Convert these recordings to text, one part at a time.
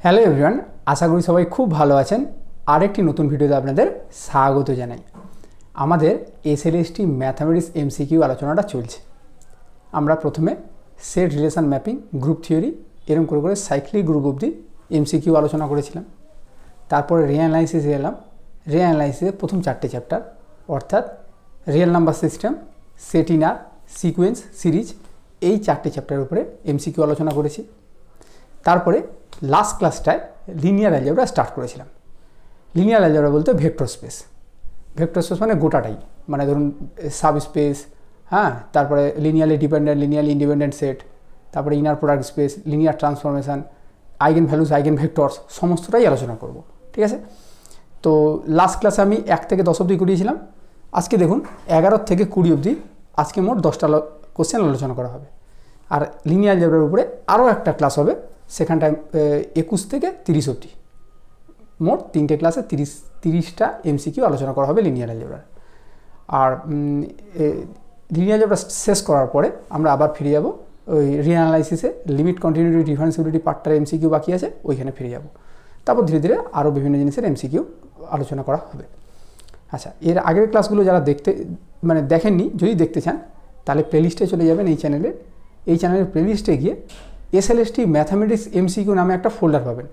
Hello everyone, আশা করি সবাই খুব ভালো আছেন। আরেকটি নতুন ভিডিওতে আপনাদের স্বাগত জানাই। আমাদের এসএলএসটি ম্যাথামেটিক্স এমসিকিউ আলোচনাটা চলছে। আমরা প্রথমে set relation mapping, group theory এরকম করে করে সাইক্লিক গ্রুপ অবধি এমসিকিউ আলোচনা করেছিলাম। তারপরে রিঅ্যানালাইসিসে এলাম। রিঅ্যানালাইসিসে প্রথম 4টে চ্যাপ্টার অর্থাৎ real number system, set inner, sequence, series, এই 4টে চ্যাপ্টারের উপরে এমসিকিউ আলোচনা করেছি। তারপরে লাস্ট ক্লাসটায় লিনিয়ার অ্যালজেব্রা স্টার্ট করেছিলাম। লিনিয়ার অ্যালজেব্রা বলতে ভেক্টর স্পেস। ভেক্টর স্পেস মানে গোটাটাই, মানে ধরুন সাব স্পেস, হ্যাঁ, তারপরে linearly dependent, linearly independent set, তারপরে inner product space, linear transformation, eigenvalues, eigenvectors, সমস্তটাই আলোচনা করব। ঠিক আছে? তো লাস্ট ক্লাসে আমি 1 থেকে 10 অবধি করিয়েছিলাম। আজকে দেখুন 11 থেকে 20 অবধি, আজকে মোট 10টা কোশ্চেন আলোচনা করা হবে। আর লিনিয়ার অ্যালজেব্রার উপরে আরও একটা ক্লাস হবে, সেখানটায় 21 থেকে 30 অবধি। মোট 3টে ক্লাসে 30টা এমসিকিউ আলোচনা করা হবে লিনিয়ার অ্যালজেব্রার। আর লিনিয়ার অ্যালজেব্রা শেষ করার পরে আমরা আবার ফিরে যাব ওই রিঅ্যানালাইসিসে, লিমিট, কন্টিনিউটি, ডিফারেন্সিবিলিটি পার্টটার এমসিকিউ বাকি আছে, ওইখানে ফিরে যাব। তারপর ধীরে ধীরে আরও বিভিন্ন জিনিসের এমসিকিউ আলোচনা করা হবে। আচ্ছা, এর আগের ক্লাসগুলো যারা দেখেননি, যদি দেখতে চান তাহলে প্লেলিস্টে চলে যাবেন। এই চ্যানেলের প্লেলিস্টে গিয়ে এসএলএসটি ম্যাথামেটিক্স এমসিকিউ নামে একটা ফোল্ডার পাবেন।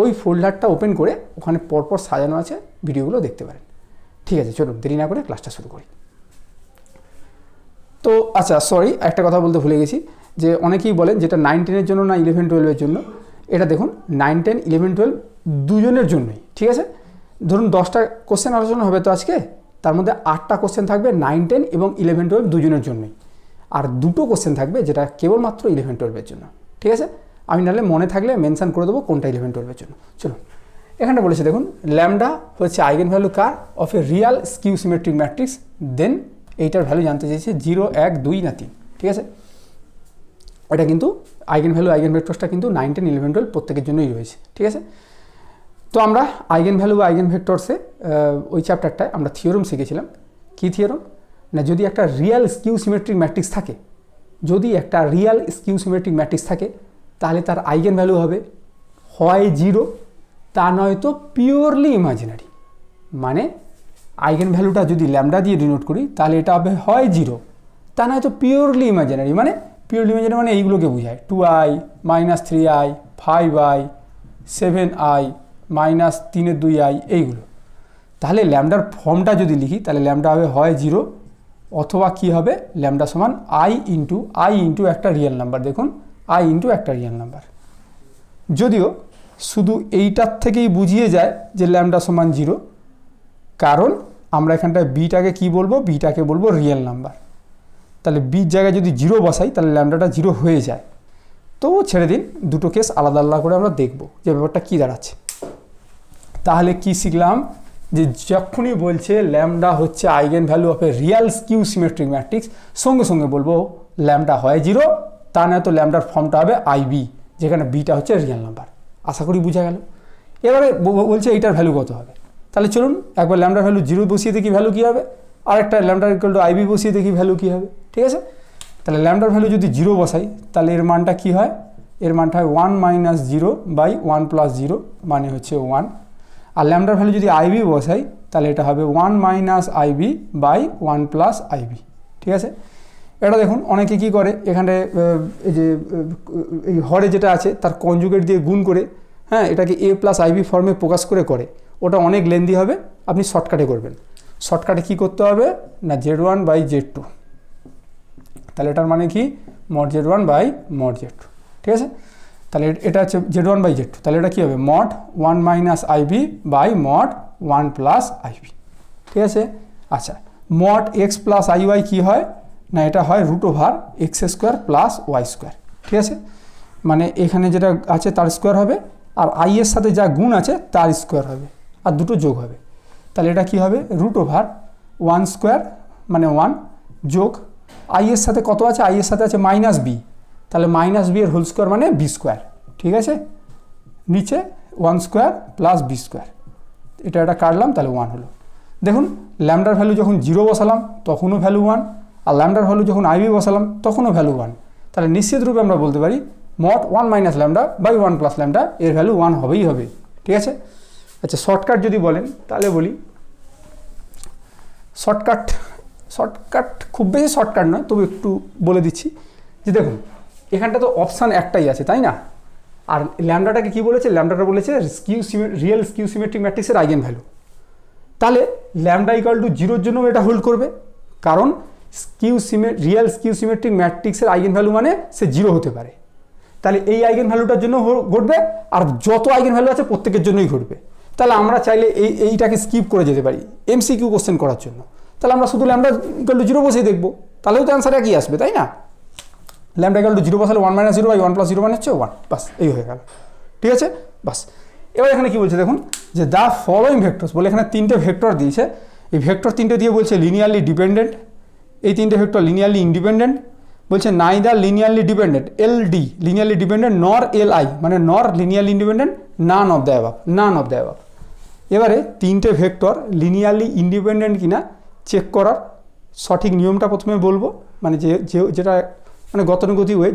ওই ফোল্ডারটা ওপেন করে ওখানে পরপর সাজানো আছে, ভিডিওগুলো দেখতে পারেন। ঠিক আছে, চলুন দেরি না করে ক্লাসটা শুরু করি। তো আচ্ছা, সরি, একটা কথা বলতে ভুলে গেছি, যে অনেকেই বলেন যেটা 9-10-এর জন্য না 11-12-এর জন্য। এটা দেখুন 9-10-11-12 দুজনের জন্যই। ঠিক আছে? ধরুন 10টা কোশ্চেন আলোচনা হবে, তো আজকে তার মধ্যে 8টা কোশ্চেন থাকবে 9-10 এবং 11-12 দুজনের জন্যই, আর 2টো কোশ্চেন থাকবে যেটা কেবলমাত্র 11-12-এর জন্য। ঠিক আছে? আমি নাহলে মনে থাকলে মেনশন করে দেবো কোনটা 11-12-এর জন্য। চলুন, এখানটা বলেছে দেখুন, ল্যামডা হচ্ছে আইগেন ভ্যালু কার of a real skew symmetric matrix, then এইটার ভ্যালু জানতে চাইছে 0, 1, 2 না 3। ঠিক আছে? এটা কিন্তু আইগেন ভ্যালু, আইগেন ভেক্টরসটা কিন্তু 9-10-11-12 প্রত্যেকের জন্যই রয়েছে। ঠিক আছে? তো আমরা আইগেন ভ্যালু বা আইগেন ভেক্টরসে ওই চ্যাপ্টারটায় আমরা থিওরেম শিখেছিলাম। কী থিওরেম? না, যদি একটা রিয়াল স্কিউ সিমেট্রিক ম্যাট্রিক্স থাকে, তাহলে তার আইগেন ভ্যালু হবে হয় 0, তা নয়তো পিওরলি ইমাজিনারি। মানে আইগেন ভ্যালুটা যদি ল্যামডা দিয়ে ডিনোট করি, তাহলে এটা হবে হয় 0, তা নয়তো পিওরলি ইমাজিনারি। মানে পিওরলি ইমাজিনারি মানে এইগুলোকে বোঝায় 2i, -3i, 5i, 7i, -3/2i, এইগুলো। তাহলে ল্যামডার ফর্মটা যদি লিখি, তাহলে ল্যামডা হবে হয় 0, অথবা কি হবে, ল্যামডা সমান i ইন্টু একটা রিয়েল নাম্বার। দেখুন, i ইন্টু একটা রিয়েল নাম্বার। যদিও শুধু এইটার থেকেই বুঝিয়ে যায় যে ল্যামডা সমান 0, কারণ আমরা এখানটায় বিটাকে কি বলবো, বিটাকে বলবো রিয়েল নাম্বার। তাহলে বির জায়গায় যদি 0 বসাই, তাহলে ল্যামডাটা 0 হয়ে যায়। তো ছেড়ে দিন, দুটো কেস আলাদা আলাদা করে আমরা দেখব যে ব্যাপারটা কী দাঁড়াচ্ছে। তাহলে কি শিখলাম, যে যখনই বলছে ল্যামডা হচ্ছে eigen value of a real skew symmetric matrix, সঙ্গে সঙ্গে বলবো ল্যামডা হয় 0, তা নয় তো ল্যামডার ফর্মটা হবে আইবি, যেখানে বিটা হচ্ছে রিয়েল নাম্বার। আশা করি বোঝা গেল। এবারে বলছে এইটার ভ্যালু কত হবে। তাহলে চলুন একবার ল্যামডার ভ্যালু 0 বসিয়ে দেখি ভ্যালু কী হবে, আর একটা ল্যামডা ইকুয়াল টু আইবি বসিয়ে দেখি ভ্যালু কী হবে। ঠিক আছে? তাহলে ল্যামডার ভ্যালু যদি 0 বসাই, তাহলে এর মানটা কী হয়, এর মানটা হয় 1 - 0/1 + 0, মানে হচ্ছে 1। আর ল্যামডার ভ্যালু যদি আইবি বসাই, তাহলে এটা হবে 1 - IB/1 + IB। ঠিক আছে? এটা দেখুন অনেকে কি করে, এখানে এই যে এই হরে যেটা আছে তার কনজুগেট দিয়ে গুণ করে, হ্যাঁ, এটাকে A + IB ফর্মে প্রকাশ করে ওটা অনেক লেন্দি হবে। আপনি শর্টকাটে করবেন। শর্টকাটে কী করতে হবে না, Z1/Z2। তাহলে এটার মানে কি, mod Z1/mod Z2। ঠিক আছে? তাহলে এটা হচ্ছে Z1/Z2, তাহলে এটা কী হবে, mod 1 - IB/mod 1 + IB। ঠিক আছে? আচ্ছা, mod x + IY কী হয় না, এটা হয় √x² + y²। ঠিক আছে? মানে এখানে যেটা আছে তার স্কোয়ার হবে, আর i এর সাথে যা গুণ আছে তার স্কোয়ার হবে, আর দুটো যোগ হবে। তাহলে এটা কী হবে, √1² মানে 1 যোগ i এর সাথে কত আছে, i এর সাথে আছে -b, তাহলে -b এর হোল স্কোয়ার মানে b²। ঠিক আছে? নিচে 1² + b²। এটা কাটলাম, তাহলে 1 হলো। দেখুন ল্যামডার ভ্যালু যখন 0 বসালাম তখনও ভ্যালু 1, আর ল্যামডার ভ্যালু যখন আইবি বসালাম তখনও ভ্যালু 1। তাহলে নিশ্চিত রূপে আমরা বলতে পারি mod 1 minus lambda by 1 plus lambda, এর ভ্যালু 1 হবেই হবে। ঠিক আছে, আচ্ছা শর্টকাট যদি বলেন তাহলে বলি, শর্টকাট খুব বেশি শর্টকাট নয়, তবু একটু বলে দিচ্ছি যে দেখুন এখানটা তো অপশান একটাই আছে তাই না, আর ল্যামডাটাকে কি বলেছে, ল্যামডাটা বলেছে রিয়েল স্কিউ সিমেট্রিক ম্যাট্রিক্সের আইগেন ভ্যালু। তাহলে ল্যামডা ইকুয়াল টু 0 জন্য এটা হোল্ড করবে, কারণ রিয়েল স্কিউ সিমেট্রিক ম্যাট্রিক্সের আইগেন ভ্যালু মানে সে 0 হতে পারে। তাহলে এই আইগেন ভ্যালুটার জন্য ঘটবে, আর যত আইগেন ভ্যালু আছে প্রত্যেকের জন্যই ঘটবে। তাহলে আমরা চাইলে এইটাকে স্কিপ করে যেতে পারি এমসিকিউ কোশ্চেন করার জন্য। তাহলে আমরা শুধু ল্যামডা ইকুয়াল টু 0 বসেই দেখবো, তাহলেও তো অ্যান্সার একই আসবে তাই না। ল্যামডা ইকুয়াল টু 0 বসালে 1 মাইনাস 0 বাই 1 প্লাস 0 মানে হচ্ছে 1, বাস এই হয়ে গেল। ঠিক আছে, বাস। এবার এখানে কি বলছে দেখুন, যে দ্য ফলোইং ভেক্টরস বলে এখানে 3টে ভেক্টর দিয়েছে, এই ভেক্টর 3টে দিয়ে বলছে লিনিয়ারলি ডিপেন্ডেন্ট, এই 3টে ভেক্টর লিনিয়ারলি ইন্ডিপেন্ডেন্ট, বলছে neither linearly dependent এলডি linearly dependent নর এলআই মানে নর linearly independent none of the above. এবারে 3টে ভেক্টর লিনিয়ারলি ইন্ডিপেন্ডেন্ট কিনা চেক করার সঠিক নিয়মটা প্রথমে বলবো, মানে যেটা মানে গতানুগতিক ওয়ে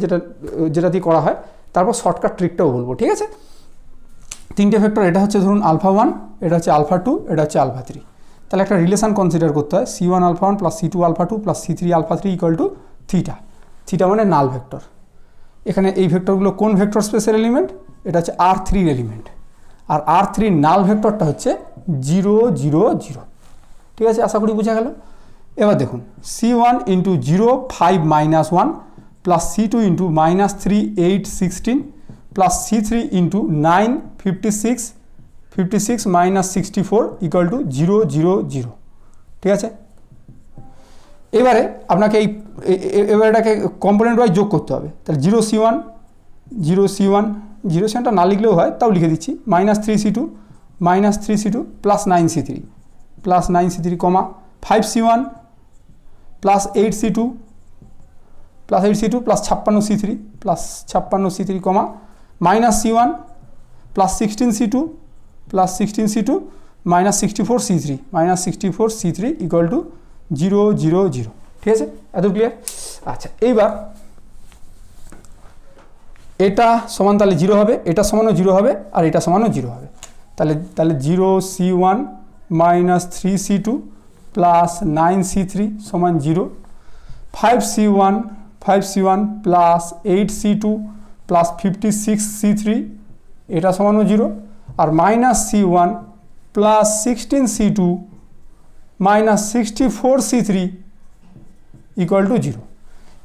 যেটা দিয়ে করা হয়, তারপর শর্টকাট ট্রিকটাও বলবো। ঠিক আছে, 3টে ভেক্টর, এটা হচ্ছে ধরুন আলফা 1, এটা হচ্ছে আলফা 2, এটা হচ্ছে আলফা 3। তাহলে একটা রিলেশন কনসিডার করতে হয়, C1 alpha 1 plus C2 alpha 2 plus C3 alpha 3 equal to theta. Theta মানে নাল ভেক্টর। এখানে এই ভেক্টরগুলো কোন ভেক্টর স্পেসের এলিমেন্ট, এটা হচ্ছে R3 এলিমেন্ট, আর R3 নাল ভেক্টরটা হচ্ছে 0 0 0। ঠিক আছে, আশা করি বোঝা গেল। এবার দেখুন C1 into 0 5 minus 1 plus C2 into minus 3 8 16 plus C3 into 9 56 minus 64 equal to 0 0 0। ঠিক আছে, এবারে আপনাকে এবার এটাকে কম্পোনেন্ট ওয়াইজ যোগ করতে হবে। তাহলে 0 C1টা না লিখলেও হয়, তাও লিখে দিচ্ছি, minus 3 C2 plus 9 C3 comma 5 C1 plus 8 C2 plus 56 C3 comma minus C1 plus 16 C2 minus 64 C3 equal to 0 0 0। ঠিক আছে, এত ক্লিয়ার। আচ্ছা এইবার এটা সমান তাহলে 0 হবে, এটা সমানও 0 হবে, আর এটা সমানও 0 হবে। তাহলে 0 C1 minus 3 C2 plus 9 C3 সমান 0, 5 C1 plus 8 C2 plus 56 C3 এটা সমানও 0, আর minus C1 plus 16 C2 minus 64 C3 equal to 0।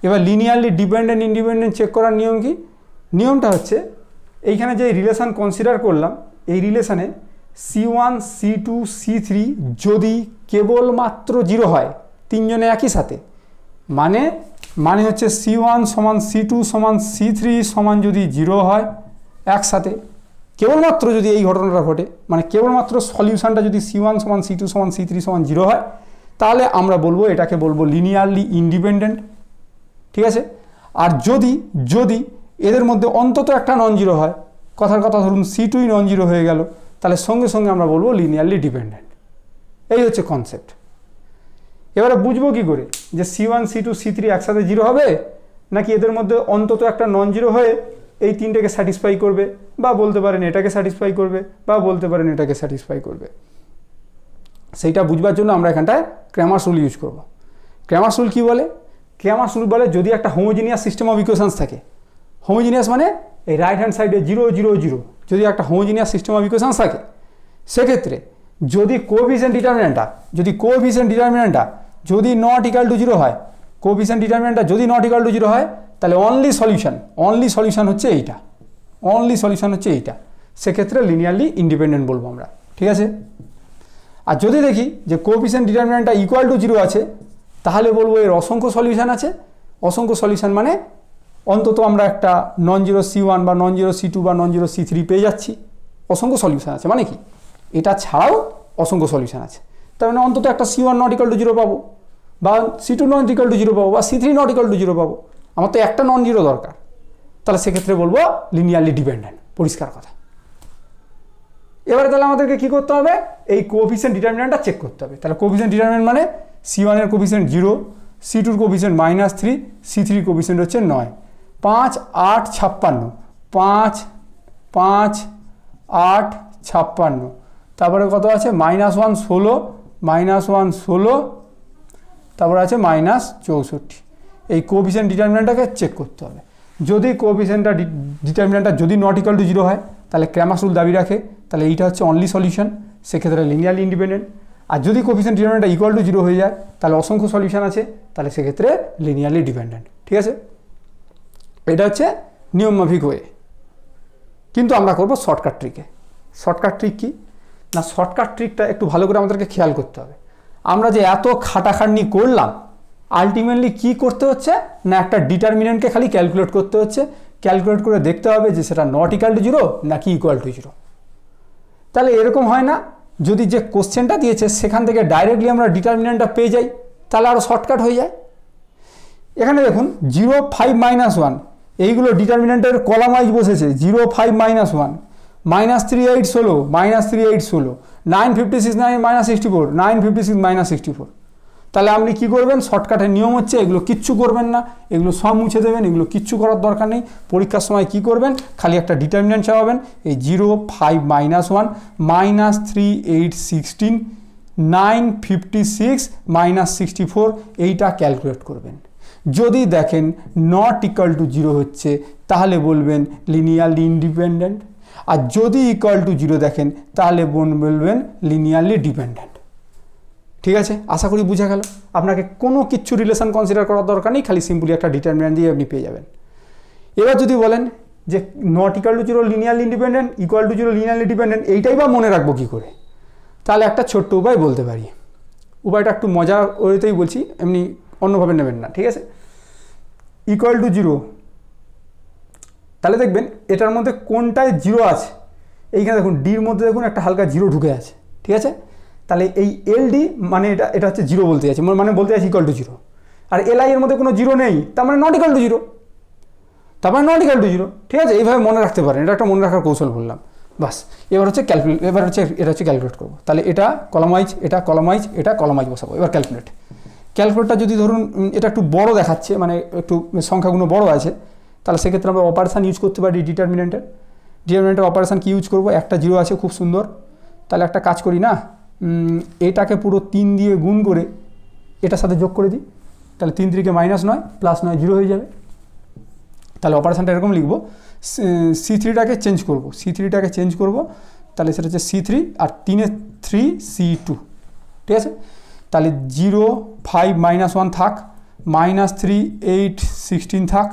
এবার লিনিয়ারলি ডিপেন্ডেন্ট ইন্ডিপেন্ডেন্ট চেক করার নিয়ম কি, নিয়মটা হচ্ছে এইখানে যে রিলেশান কনসিডার করলাম, এই রিলেশানে C1 C2 C3 যদি কেবলমাত্র 0 হয়, তিনজনে একই সাথে, মানে হচ্ছে C1 সমান C2 সমান C3 সমান যদি 0 হয় একসাথে, কেবলমাত্র যদি এই ঘটনাটা ঘটে, মানে কেবলমাত্র সলিউশনটা যদি C1 সমান C2 সমান C3 সমান 0 হয়, তাহলে আমরা বলবো এটাকে বলবো লিনিয়ারলি ইন্ডিপেন্ডেন্ট। ঠিক আছে, আর যদি এদের মধ্যে অন্তত একটা নন জিরো হয়, কথার কথা ধরুন C2ই নন জিরো হয়ে গেল, তাহলে সঙ্গে সঙ্গে আমরা বলবো লিনিয়ারলি ডিপেন্ডেন্ট। এই হচ্ছে কনসেপ্ট। এবারে বুঝবো কি করে যে C1 C2 C3 একসাথে 0 হবে, নাকি এদের মধ্যে অন্তত একটা নন জিরো হয়ে এই তিনটেকে স্যাটিসফাই করবে, বা বলতে পারেন এটাকে স্যাটিসফাই করবে, বা বলতে পারেন এটাকে স্যাটিসফাই করবে। সেইটা বুঝবার জন্য আমরা এখানটায় ক্র্যামারস রুল ইউজ করব। ক্র্যামারস রুল কী বলে? ক্র্যামারস রুল বলে যদি একটা হোমোজিনিয়াস সিস্টেম অফ ইকুয়েশনস থাকে, হোমোজিনিয়াস মানে এই রাইট হ্যান্ড সাইডে 0 0 0, যদি একটা হোমোজিনিয়াস সিস্টেম অফ ইকুয়েশনস থাকে, সেক্ষেত্রে যদি কোএফিসিয়েন্ট ডিটারমিনেন্টটা যদি নট ইকুয়াল টু 0 হয়, কোএফিসিয়েন্ট ডিটারমিনেন্টটা যদি নট ইকুয়াল টু 0 হয়, তাহলে অনলি সলিউশন হচ্ছে এইটা, সেক্ষেত্রে লিনিয়ারলি ইন্ডিপেন্ডেন্ট বলবো আমরা। ঠিক আছে, আর যদি দেখি যে কোএফিসিয়েন্ট ডিটারমিনেন্টটা ইকুয়াল টু 0 আছে, তাহলে বলবো এর অসংখ্য সলিউশন আছে। অসংখ্য সলিউশন মানে অন্তত আমরা একটা নন জিরো C1 বা নন জিরো C2 বা নন জিরো C3 পেয়ে যাচ্ছি। অসংখ্য সলিউশন আছে মানে কি, এটা ছাড়াও অসংখ্য সলিউশন আছে। তার মানে অন্তত একটা C1 নট ইকুয়াল টু 0 পাবো, বা C2 নট ইকুয়াল টু 0 পাবো, বা C3 নট ইকুয়াল টু 0 পাবো। আমার তো একটা নন জিরো দরকার, তাহলে সেক্ষেত্রে বলবো লিনিয়ারলি ডিপেন্ডেন্ট, পরিষ্কার কথা। এবারে তাহলে আমাদেরকে কী করতে হবে, এই কোএফিসিয়েন্ট ডিটারমিনেন্টটা চেক করতে হবে। তাহলে কোএফিসিয়েন্ট ডিটারমিনেন্ট মানে C1 এর কোএফিসিয়েন্ট 0, C2 এর কোএফিসিয়েন্ট -3, C3 কোএফিসিয়েন্ট হচ্ছে 9, 5 8 56, 5 5 8 56, তারপরে কত আছে -1 16, -1 16, তারপরে আছে -64। এই কোএফিসিয়েন্ট ডিটারমিনেন্টটাকে চেক করতে হবে। যদি কোএফিসিয়েন্টটা ডিটারমিনেন্টটা যদি নট ইকুয়াল টু 0 হয় তাহলে ক্র্যামার্স রুল দাবি রাখে, তাহলে এইটা হচ্ছে অনলি সলিউশন, সেক্ষেত্রে লিনিয়ারলি ইন্ডিপেন্ডেন্ট। আর যদি কোএফিসিয়েন্ট ডিটারমিনেন্টটা ইকুয়াল টু 0 হয়ে যায় তাহলে অসংখ্য সলিউশন আছে, তাহলে সেক্ষেত্রে লিনিয়ারলি ডিপেন্ডেন্ট। ঠিক আছে, এটা হচ্ছে নিয়মমাফিক ওয়ে। কিন্তু আমরা করব শর্টকাট ট্রিকে। শর্টকাট ট্রিক কি না, শর্টকাট ট্রিকটা একটু ভালো করে আমাদেরকে খেয়াল করতে হবে। আমরা যে এত খাটাখাটনি করলাম, আলটিমেটলি কি করতে হচ্ছে না, একটা ডিটারমিনেন্টকে খালি ক্যালকুলেট করতে হচ্ছে। ক্যালকুলেট করে দেখতে হবে যে সেটা নট ইকুয়াল টু 0 নাকি ইকুয়াল টু 0। তাহলে এরকম হয় না, যদি যে কোশ্চেনটা দিয়েছে সেখান থেকে ডাইরেক্টলি আমরা ডিটারমিনেন্টটা পেয়ে যাই, তাহলে আরও শর্টকাট হয়ে যায়। এখানে দেখুন 0 5 -1 এইগুলো ডিটারমিনেন্টের কলাম ওয়াইজ বসেছে। 0 5 -1, -3 8 16, -3 8 16, 9 56 9 -64, 9 56 -64। তাহলে আপনি কি করবেন, শর্টকাটের নিয়ম হচ্ছে এগুলো কিচ্ছু করবেন না, এগুলো সব মুছে দেবেন, এগুলো কিচ্ছু করার দরকার নেই। পরীক্ষার সময় কি করবেন, খালি একটা ডিটারমিনেন্ট চাপাবেন, এই 0 5 -1 -3 8 16 9 56 -64 এইটা ক্যালকুলেট করবেন। যদি দেখেন নট ইকুয়াল টু 0 হচ্ছে তাহলে বলবেন লিনিয়ারলি ইন্ডিপেন্ডেন্ট, আর যদি ইকুয়াল টু 0 দেখেন তাহলে বলবেন লিনিয়ারলি ডিপেন্ডেন্ট। ঠিক আছে, আশা করি বুঝা গেল। আপনাকে কোনো কিচ্ছু রিলেশন কনসিডার করার দরকার নেই, খালি সিম্পলি একটা ডিটারমিনেন্ট দিয়ে আপনি পেয়ে যাবেন। এবার যদি বলেন যে not equal to 0 linearly independent, equal to 0 linearly dependent, এইটাই বা মনে রাখবো কী করে, তাহলে একটা ছোট্ট উপায় বলতে পারি। উপায়টা একটু মজা ওইতেই বলছি, এমনি অন্যভাবে নেবেন না। ঠিক আছে, ইকুয়াল টু 0, তাহলে দেখবেন এটার মধ্যে কোনটায় 0 আছে, এইখানে দেখুন ডির মধ্যে দেখুন একটা হালকা 0 ঢুকে আছে। ঠিক আছে, তাহলে এই এলডি মানে এটা হচ্ছে 0 বলতে যাচ্ছি, মানে বলতে যাচ্ছি ইকুয়াল টু 0। আর এলআই এর মধ্যে কোনো 0 নেই, তার মানে নট ইকুয়াল টু 0, তার মানে নট ইকুয়াল টু 0। ঠিক আছে, এইভাবে মনে রাখতে পারেন, এটা একটা মনে রাখার কৌশল বললাম। বাস, এবার হচ্ছে এটা হচ্ছে ক্যালকুলেট করবো। তাহলে এটা কলাম ওয়াইজ, এটা কলাম ওয়াইজ, এটা কলাম ওয়াইজ বসাবো। এবার ক্যালকুলেটটা যদি ধরুন এটা একটু বড় দেখাচ্ছে, মানে একটু সংখ্যাগুলো বড় আছে, তাহলে সেক্ষেত্রে আমরা অপারেশান ইউজ করতে পারি ডিটারমিনেন্টের অপারেশান কি ইউজ করবো, একটা 0 আছে খুব সুন্দর। তাহলে একটা কাজ করি না, এটাকে পুরো 3 দিয়ে গুণ করে এটার সাথে যোগ করে দিই, তাহলে 3 3 -9 +9 0 হয়ে যাবে। তাহলে অপারেশানটা এরকম লিখবো, C3টাকে চেঞ্জ করব, তাহলে সেটা হচ্ছে C3 আর 3 3 C2। ঠিক আছে, তাহলে 0 5 -1 থাক, -3 8 16 থাক,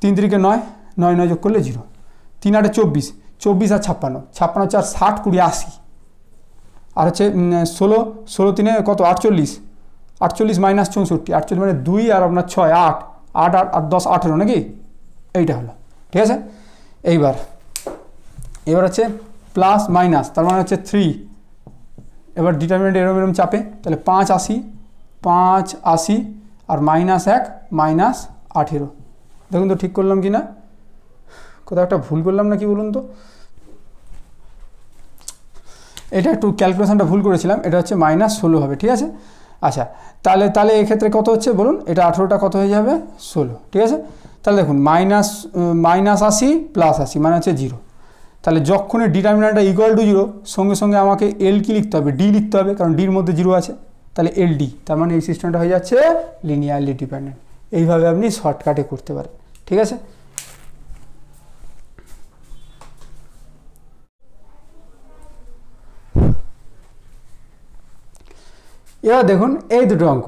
3 3 9 9 9 যোগ করলে 0, 3 8 24, 24 আর 56, 56 4 60 20 80, আর হচ্ছে 16 16 3 কত 48, 48 - 64, 48 মানে 2 আর আপনার 6 8 8 আর 10 18 নাকি, এইটা হলো। ঠিক আছে, এবার হচ্ছে প্লাস মাইনাস, তার মানে হচ্ছে 3। এবার ডিটারমিনেন্ট এরম চাপে, তাহলে 5 80 5 80 আর -1 -18। দেখুন তো ঠিক করলাম কি না, কোথাও একটা ভুল করলাম না কি বলুন তো, এটা একটু ক্যালকুলেশনটা ভুল করেছিলাম, এটা হচ্ছে -16 হবে। ঠিক আছে, আচ্ছা তাহলে এক্ষেত্রে কত হচ্ছে বলুন, এটা 18টা কত হয়ে যাবে 16। ঠিক আছে, তাহলে দেখুন -80 + 80 মানে হচ্ছে 0। তাহলে যখনই ডিটারমিনেন্টটা ইকুয়াল টু 0 সঙ্গে সঙ্গে আমাকে এল কি লিখতে হবে, ডি লিখতে হবে, কারণ ডির মধ্যে 0 আছে, তাহলে এলডি, তার মানে এই সিস্টেমটা হয়ে যাচ্ছে লিনিয়ারলি ডিপেন্ডেন্ট। এইভাবে আপনি শর্টকাটে করতে পারেন। ঠিক আছে, এবার দেখুন এই দুটো অঙ্ক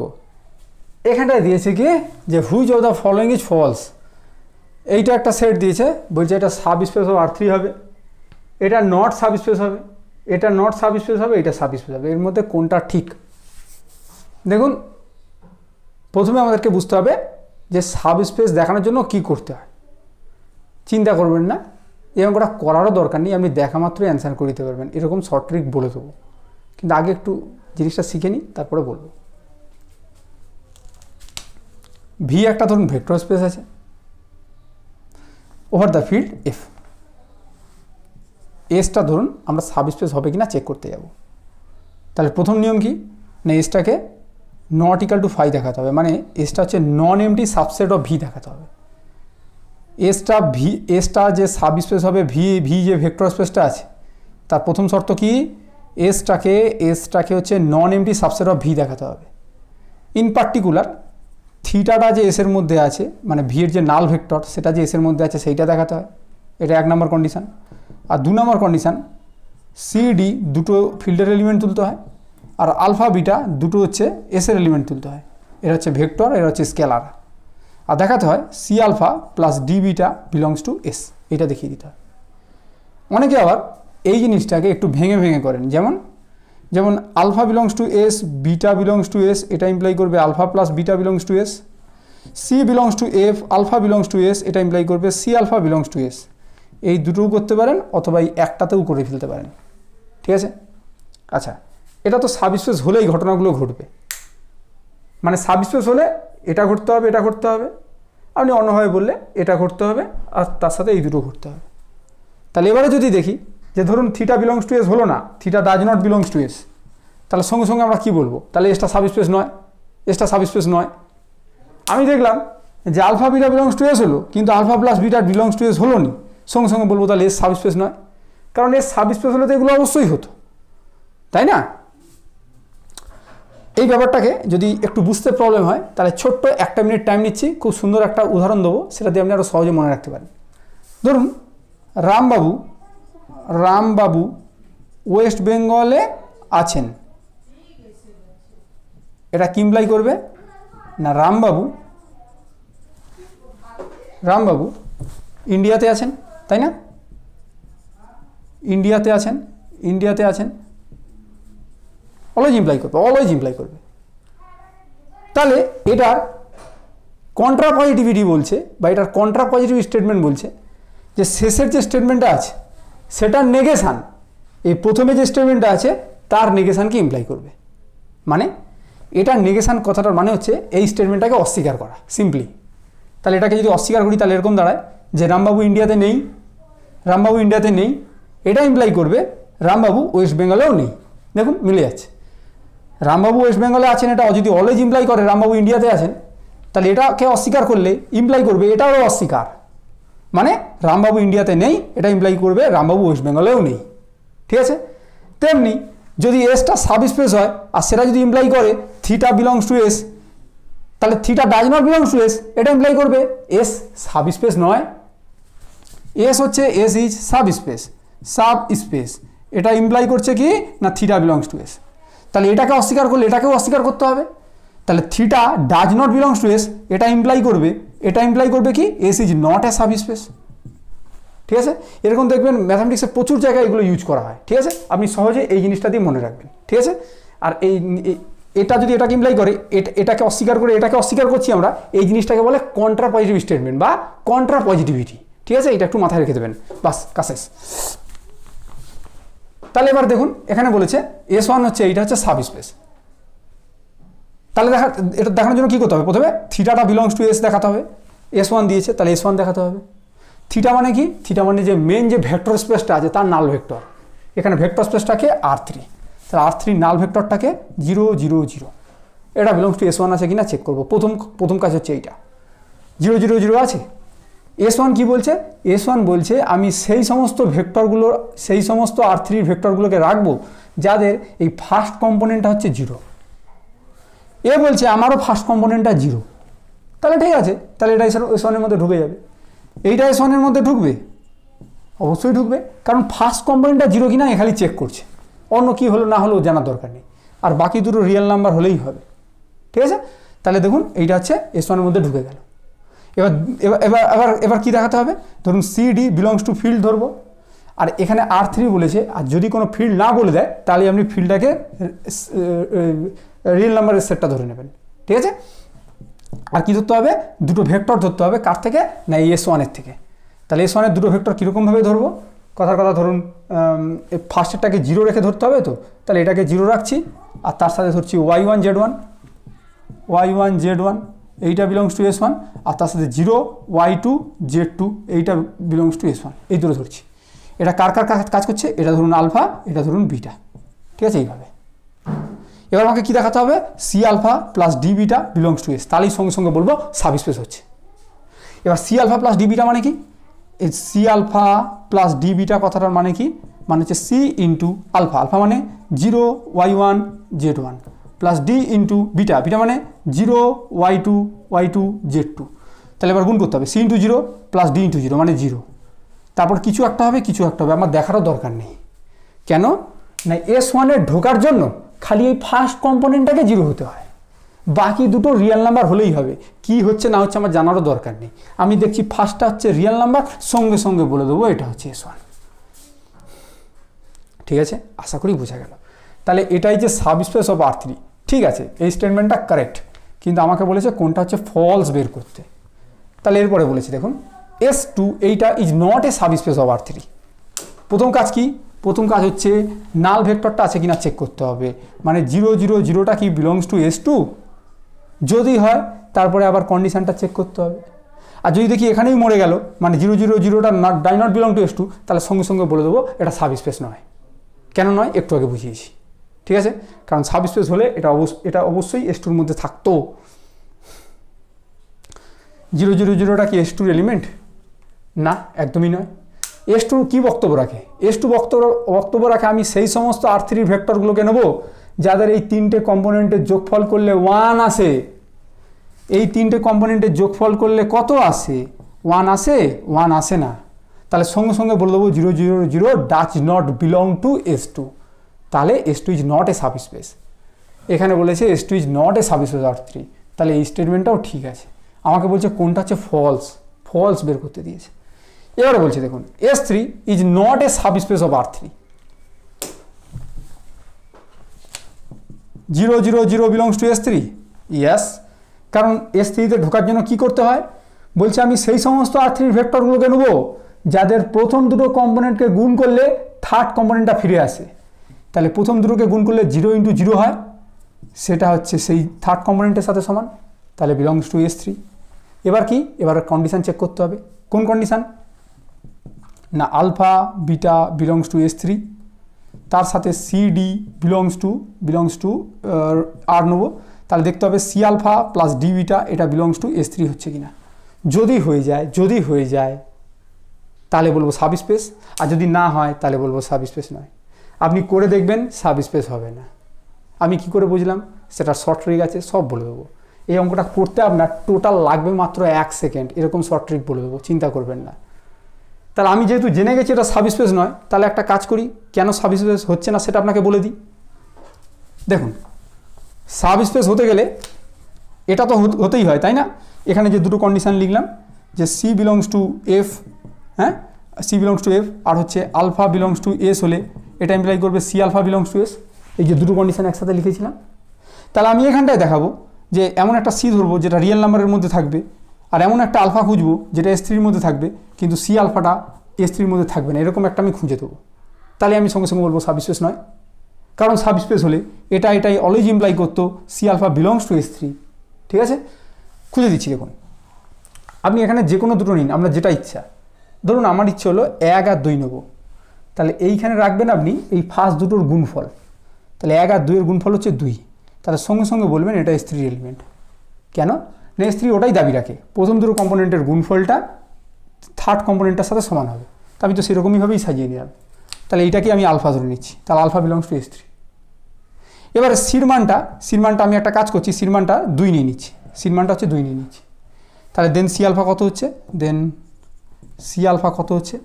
এখানটায় দিয়েছে কি যে which of the following is false. এইটা একটা সেট দিয়েছে, বলছে এটা সাব স্পেস অফ R3 হবে, এটা নট সাব স্পেস হবে, এটা নট সাব স্পেস হবে, এটা সাব স্পেস হবে, এর মধ্যে কোনটা ঠিক। দেখুন প্রথমে আমাদেরকে বুঝতে হবে যে সাব স্পেস দেখানোর জন্য কি করতে হয়। চিন্তা করবেন না, এই অঙ্কটা করারও দরকার নেই, আপনি দেখা মাত্রই অ্যান্সার করে দিতে পারবেন, এরকম শর্ট ট্রিক বলে দেবো, কিন্তু আগে একটু জিনিসটা শিখে নিই তারপরে বলবো। ভি একটা ধরুন ভেক্টর স্পেস আছে ওভার দ্য ফিল্ড এফ, এসটা ধরুন আমরা সাব স্পেস হবে কিনা চেক করতে যাব। তাহলে প্রথম নিয়ম কি না, এসটাকে নট ইকুয়াল টু 5 দেখাতে হবে, মানে এসটা হচ্ছে নন এমটি সাবসেট অফ ভি দেখাতে হবে। এসটা ভি, এসটা যে সাব স্পেস হবে ভি, ভি যে ভেক্টর স্পেসটা আছে তার প্রথম শর্ত কি, এসটাকে হচ্ছে নন এমটি সাবসেট অফ ভি দেখাতে হবে। ইন পার্টিকুলার থিটাটা যে এসের মধ্যে আছে, মানে ভি এর যে নাল ভেক্টর সেটা যে এসের মধ্যে আছে সেইটা দেখাতে হয়, এটা 1 নম্বর কন্ডিশান। আর 2 নম্বর কন্ডিশান, সিডি দুটো ফিল্ডের এলিমেন্ট তুলতে হয়, আর আলফা বিটা দুটো হচ্ছে এসের এলিমেন্ট তুলতে হয়। এরা হচ্ছে ভেক্টর, এরা হচ্ছে স্কেলার। আর দেখাতে হয় C alpha plus D beta belongs to S, এটা দেখিয়ে দিতে হয়। অনেকে আবার এই জিনিসটাকে একটু ভেঙে ভেঙে করেন, যেমন alpha belongs to S, beta belongs to S, এটা ইমপ্লাই করবে alpha plus beta belongs to S. C belongs to F, alpha belongs to S, এটা ইমপ্লাই করবে C alpha belongs to S. এই দুটোও করতে পারেন অথবা এই একটাতেও করে ফেলতে পারেন, ঠিক আছে। আচ্ছা, এটা তো সাবস্পেস হলেই ঘটনাগুলো ঘটবে, মানে সাবস্পেস হলে এটা ঘটতে হবে, এটা ঘটতে হবে। আপনি অন্যভাবে বললে এটা ঘটতে হবে আর তার সাথে এই দুটো ঘটতে হবে। তাহলে এবারে যদি দেখি যে ধরুন থিটা বিলংস টু এস হলো না, theta does not belongs to S, তাহলে সঙ্গে সঙ্গে আমরা কী বলবো, তাহলে এসটা সাবস্পেস নয়, এসটা সাবস্পেস নয়। আমি দেখলাম যে alpha beta belongs to S হলো, কিন্তু alpha plus beta belongs to S হলো নি, সঙ্গে সঙ্গে বলবো তাহলে এস সাবস্পেস নয়, কারণ এস সাবস্পেস হলে তো এগুলো অবশ্যই হতো, তাই না। এই ব্যাপারটাকে যদি একটু বুঝতে প্রবলেম হয় তাহলে ছোট্ট 1 মিনিট টাইম নিচ্ছি, খুব সুন্দর একটা উদাহরণ দেবো, সেটা দিয়ে আপনি আরও সহজে মনে রাখতে পারেন। ধরুন রামবাবু ওয়েস্ট বেঙ্গলে আছেন, এটা কি ইমপ্লাই করবে না রামবাবু ইন্ডিয়াতে আছেন, তাই না, ইন্ডিয়াতে আছেন, অলওয়েজ ইমপ্লাই করবে। তাহলে এটার কন্ট্রা পজিটিভিটি বলছে, বা এটার কন্ট্রা পজিটিভ স্টেটমেন্ট বলছে যে শেষের যে স্টেটমেন্টটা আছে সেটার নেগেশান এই প্রথমে যে স্টেটমেন্টটা আছে তার নেগেশানকে ইমপ্লাই করবে। মানে এটার নেগেশান কথাটার মানে হচ্ছে এই স্টেটমেন্টটাকে অস্বীকার করা, সিম্পলি। তাহলে এটাকে যদি অস্বীকার করি তাহলে এরকম দাঁড়ায় যে রামবাবু ইন্ডিয়াতে নেই, এটা ইমপ্লাই করবে রামবাবু ওয়েস্ট বেঙ্গলেও নেই। দেখুন মিলে যাচ্ছে, রামবাবু ওয়েস্ট বেঙ্গলে আছেন, এটা যদি অলওয়েজ ইমপ্লাই করে রামবাবু ইন্ডিয়াতে আছেন, তাহলে এটাকে অস্বীকার করলে ইমপ্লাই করবে এটাও অস্বীকার, মানে রামবাবু ইন্ডিয়াতে নেই, এটা ইমপ্লাই করবে রামবাবু ওয়েস্ট বেঙ্গলেও নেই, ঠিক আছে। তেমনি যদি এসটা সাবস্পেস হয় আর সেটা যদি ইমপ্লাই করে থিটা বিলংস টু এস, তাহলে theta does not belongs to S, এটা ইমপ্লাই করবে এস সাবস্পেস নয়। এস হচ্ছে এস ইজ সাবস্পেস, এটা ইমপ্লাই করছে কি না থিটা বিলংস টু এস। তাহলে এটাকে অস্বীকার করলে এটাকেও অস্বীকার করতে হবে, তাহলে theta does not belongs to S, এটা ইমপ্লাই করবে কি S is not a subspace, ঠিক আছে। এরকম দেখবেন ম্যাথামেটিক্সে প্রচুর জায়গায় এগুলো ইউজ করা হয়, ঠিক আছে। আপনি সহজে এই জিনিসটা দিয়ে মনে রাখবেন, ঠিক আছে। আর এটা যদি এটাকে ইমপ্লাই করে এটাকে অস্বীকার করে এটাকে অস্বীকার করছি আমরা, এই জিনিসটাকে বলে কন্ট্রা পজিটিভ স্টেটমেন্ট বা কন্ট্রা পজিটিভিটি, ঠিক আছে। এটা একটু মাথায় রেখে দেবেন, বাস কাজ শেষ। তাহলে এবার দেখুন এখানে বলেছে S1 হচ্ছে এইটা হচ্ছে সাবস্পেস। তাহলে এটা দেখানোর জন্য কী করতে হবে, প্রথমে থিটাটা বিলংস টু এস দেখাতে হবে। S1 দিয়েছে তাহলে S1 দেখাতে হবে। থিটা মানে কি, থিটা মানে যে মেন যে ভেক্টর স্পেসটা আছে তার নাল ভেক্টর, এখানে ভেক্টর স্পেসটাকে R3, তাহলে R3 নাল ভেক্টরটাকে 0 0 0, এটা বিলংস টু S1 আছে কিনা চেক করবো। প্রথম কাজ হচ্ছে এইটা 0 0 0 আছে। S1 কি বলছে, S1 বলছে আমি সেই সমস্ত R3 ভেক্টরগুলোকে রাখবো যাদের এই ফার্স্ট কম্পোনেন্টটা হচ্ছে 0। এ বলছে আমারও ফার্স্ট কম্পোনেন্টটা 0, তাহলে ঠিক আছে, তাহলে এটা S1 এর মধ্যে ঢুকে যাবে। এইটা S1 এর মধ্যে ঢুকবে, অবশ্যই ঢুকবে, কারণ ফার্স্ট কম্পোনেন্টটা 0 কিনা এ খালি চেক করছে, অন্য কি হলো না হলো জানার দরকার নেই, আর বাকি দুটো রিয়েল নাম্বার হলেই হবে, ঠিক আছে। তাহলে দেখুন এইটা হচ্ছে S1 এর মধ্যে ঢুকে গেল। এবার কি দেখাতে হবে, ধরুন CD বিলংস টু ফিল্ড ধরবো, আর এখানে R3 বলেছে, আর যদি কোনো ফিল্ড না বলে দেয় তাহলে আপনি ফিল্ডটাকে রিয়েল নাম্বারের সেটটা ধরে নেবেন, ঠিক আছে। আর কি ধরতে হবে, দুটো ভেক্টর ধরতে হবে, কার থেকে না এই S1 এর থেকে। তাহলে S1 এর দুটো ভেক্টর কীরকমভাবে ধরবো, কথার কথা ধরুন ফার্স্টেরটাকে 0 রেখে ধরতে হবে, তো তাহলে এটাকে 0 রাখছি, আর তার সাথে ধরছি Y1 Z1, এইটা বিলংস টু S1, আর তার সাথে 0 Y2 Z2, এইটা বিলংস টু S1, এই দুটো ধরছি। এটা কার কাজ করছে, এটা ধরুন আলফা, এটা ধরুন বিটা, ঠিক আছে। এইভাবে এবার আমাকে কী দেখাতে হবে, C alpha plus D beta belongs to S, তাহলেই সঙ্গে সঙ্গে বলবো সাবস্পেস হচ্ছে। এবার C alpha plus D beta মানে কি, এই C alpha plus D beta কথাটার মানে কি, মানে হচ্ছে সি ইন্টু আলফা, আলফা মানে 0 y1 z1 plus D into beta, beta মানে 0 y2 y2 z2। তাহলে এবার গুণ করতে হবে C into 0 plus D into 0 মানে 0। তারপর কিছু একটা হবে, কিছু একটা হবে, আমার দেখারও দরকার নেই। কেন না, S1 ঢোকার জন্য খালি এই ফার্স্ট কম্পোনেন্টটাকে 0 হতে হয়, বাকি দুটো রিয়েল নাম্বার হলেই হবে। কি হচ্ছে না হচ্ছে আমার জানারও দরকার নেই। আমি দেখছি ফার্স্টটা হচ্ছে রিয়েল নাম্বার, সঙ্গে সঙ্গে বলে দেবো এটা হচ্ছে S1। ঠিক আছে, আশা করি বোঝা গেল। তাহলে এটাই যে সাবস্পেস অফ R3। ঠিক আছে, এই স্টেটমেন্টটা কারেক্ট, কিন্তু আমাকে বলেছে কোনটা হচ্ছে ফলস বের করতে। তাহলে এরপরে বলেছি দেখুন S2 এইটা is not a subspace of R3। প্রথম কাজ কি, প্রথম কাজ হচ্ছে নাল ভেক্টরটা আছে কিনা চেক করতে হবে, মানে 0 0 0টা কি বিলংস টু S2, যদি হয় তারপরে আবার কন্ডিশনটা চেক করতে হবে। আর যদি দেখি এখানেই মরে গেল, মানে 0 0 0টা die not belong two S2, তাহলে সঙ্গে সঙ্গে বলে দেবো এটা সাবস্পেস নয়। কেন নয় একটু আগে বুঝিয়েছি। ঠিক আছে, কারণ সাবস্পেস হলে এটা অবশ্যই S2 এর মধ্যে থাকতো। 0 0 0টা কি S2 এলিমেন্ট? না, একদমই নয়। S2 কি বক্তব্য রাখে? S2 বক্তব্য রাখে আমি সেই সমস্ত R3 ভেক্টরগুলোকে নেব যাদের এই তিনটে কম্পোনেন্টের যোগফল করলে 1 আসে। এই তিনটে কম্পোনেন্টের যোগফল করলে কত আসে? 1 আসে? 1 আসে না। তাহলে সঙ্গে সঙ্গে বলে দেবো 0 0 0 does not belong two S2। তাহলে S2 is not a subspace. এখানে বলেছে S2 is not a subspace R3। তাহলে এই স্টেটমেন্টটাও ঠিক আছে। আমাকে বলছে কোনটা হচ্ছে ফলস, ফলস বের করতে দিয়েছে। এবারে বলছে দেখুন S3 is not a subspace of R3। 0 0 0 belongs to S3, yes. কারণ S3-তে ঢোকার জন্য কি করতে হয়? বলছে আমি সেই সমস্ত R3 ভেক্টরগুলোকে নেব যাদের প্রথম দুটো কম্পোনেন্টকে গুণ করলে থার্ড কম্পোনেন্টটা ফিরে আসে। তাহলে প্রথম দুটোকে গুণ করলে 0 ইন্টু 0 হয়, সেটা হচ্ছে সেই থার্ড কম্পোনেন্টের সাথে সমান, তাহলে বিলংস টু S3। এবার কি, এবার কন্ডিশন চেক করতে হবে। কোন কন্ডিশন? না alpha beta belongs to S3, তার সাথে CD বিলংস টু আর নেব। তাহলে দেখতে হবে C alpha plus D beta এটা বিলংস টু S3 হচ্ছে কিনা। যদি হয়ে যায় তাহলে বলবো সাবস্পেস, আর যদি না হয় তাহলে বলবো সাবস্পেস নয়। আপনি করে দেখবেন সাবস্পেস হবে না। আমি কি করে বুঝলাম? সেটা শর্ট ট্রিক আছে, সব বলে দেবো। এই অঙ্কটা করতে আপনার টোটাল লাগবে মাত্র 1 সেকেন্ড, এরকম শর্ট ট্রিক বলে দেবো, চিন্তা করবেন না। তাহলে আমি যেহেতু জেনে গেছি এটা সাবস্পেস নয়, তাহলে একটা কাজ করি, কেন সাবস্পেস হচ্ছে না সেটা আপনাকে বলে দিই। দেখুন সাবস্পেস হতে গেলে এটা তো হতেই হয়, তাই না? এখানে যে দুটো কন্ডিশন লিখলাম যে C বিলংস টু F, হ্যাঁ C বিলংস টু F, আর হচ্ছে আলফা বিলংস টু S হলে এটা ইমপ্লাই করবে C alpha belongs to S। এই যে দুটো কন্ডিশন একসাথে লিখেছিলাম। তাহলে আমি এখানটায় দেখাবো যে এমন একটা C ধরবো যেটা রিয়েল নাম্বারের মধ্যে থাকবে, আর এমন একটা আলফা খুঁজবো যেটা S3-র মধ্যে থাকবে, কিন্তু C আলফাটা S3-র মধ্যে থাকবে না, এরকম একটা আমি খুঁজে দেবো। তাহলে আমি সঙ্গে সঙ্গে বলবো সাবস্পেস নয়। কারণ সাবস্পেস হলে এটাই অলওয়েজ ইমপ্লাই করতো C alpha belongs to S3। ঠিক আছে, খুঁজে দিচ্ছি। দেখুন আপনি এখানে যে কোনো দুটো নিন, আপনার যেটা ইচ্ছা। ধরুন আমার ইচ্ছে হলো 1 আর 2 নেব, তাহলে এইখানে রাখবেন আপনি এই ফার্স্ট দুটোর গুণফল। তাহলে 1 আর 2 এর গুণফল হচ্ছে 2, তাহলে সঙ্গে সঙ্গে বলবেন এটা S3 এলিমেন্ট। কেন না, S3 ওটাই দাবি রাখে প্রথম দুটো কম্পোনেন্টের গুণফলটা থার্ড কম্পোনেন্টের সাথে সমান হবে। তা আমি তো সেরকমইভাবেই সাজিয়ে নিলাম। তাহলে এইটাকে আমি আলফা ধরে নিচ্ছি, তাহলে আলফা বিলংস টু S3। এবারে সির মানটা আমি একটা কাজ করছি, সির মানটা 2 নিয়ে নিচ্ছি, সির মানটা হচ্ছে 2 নিয়ে নিচ্ছি। তাহলে দেন সি আলফা কত হচ্ছে,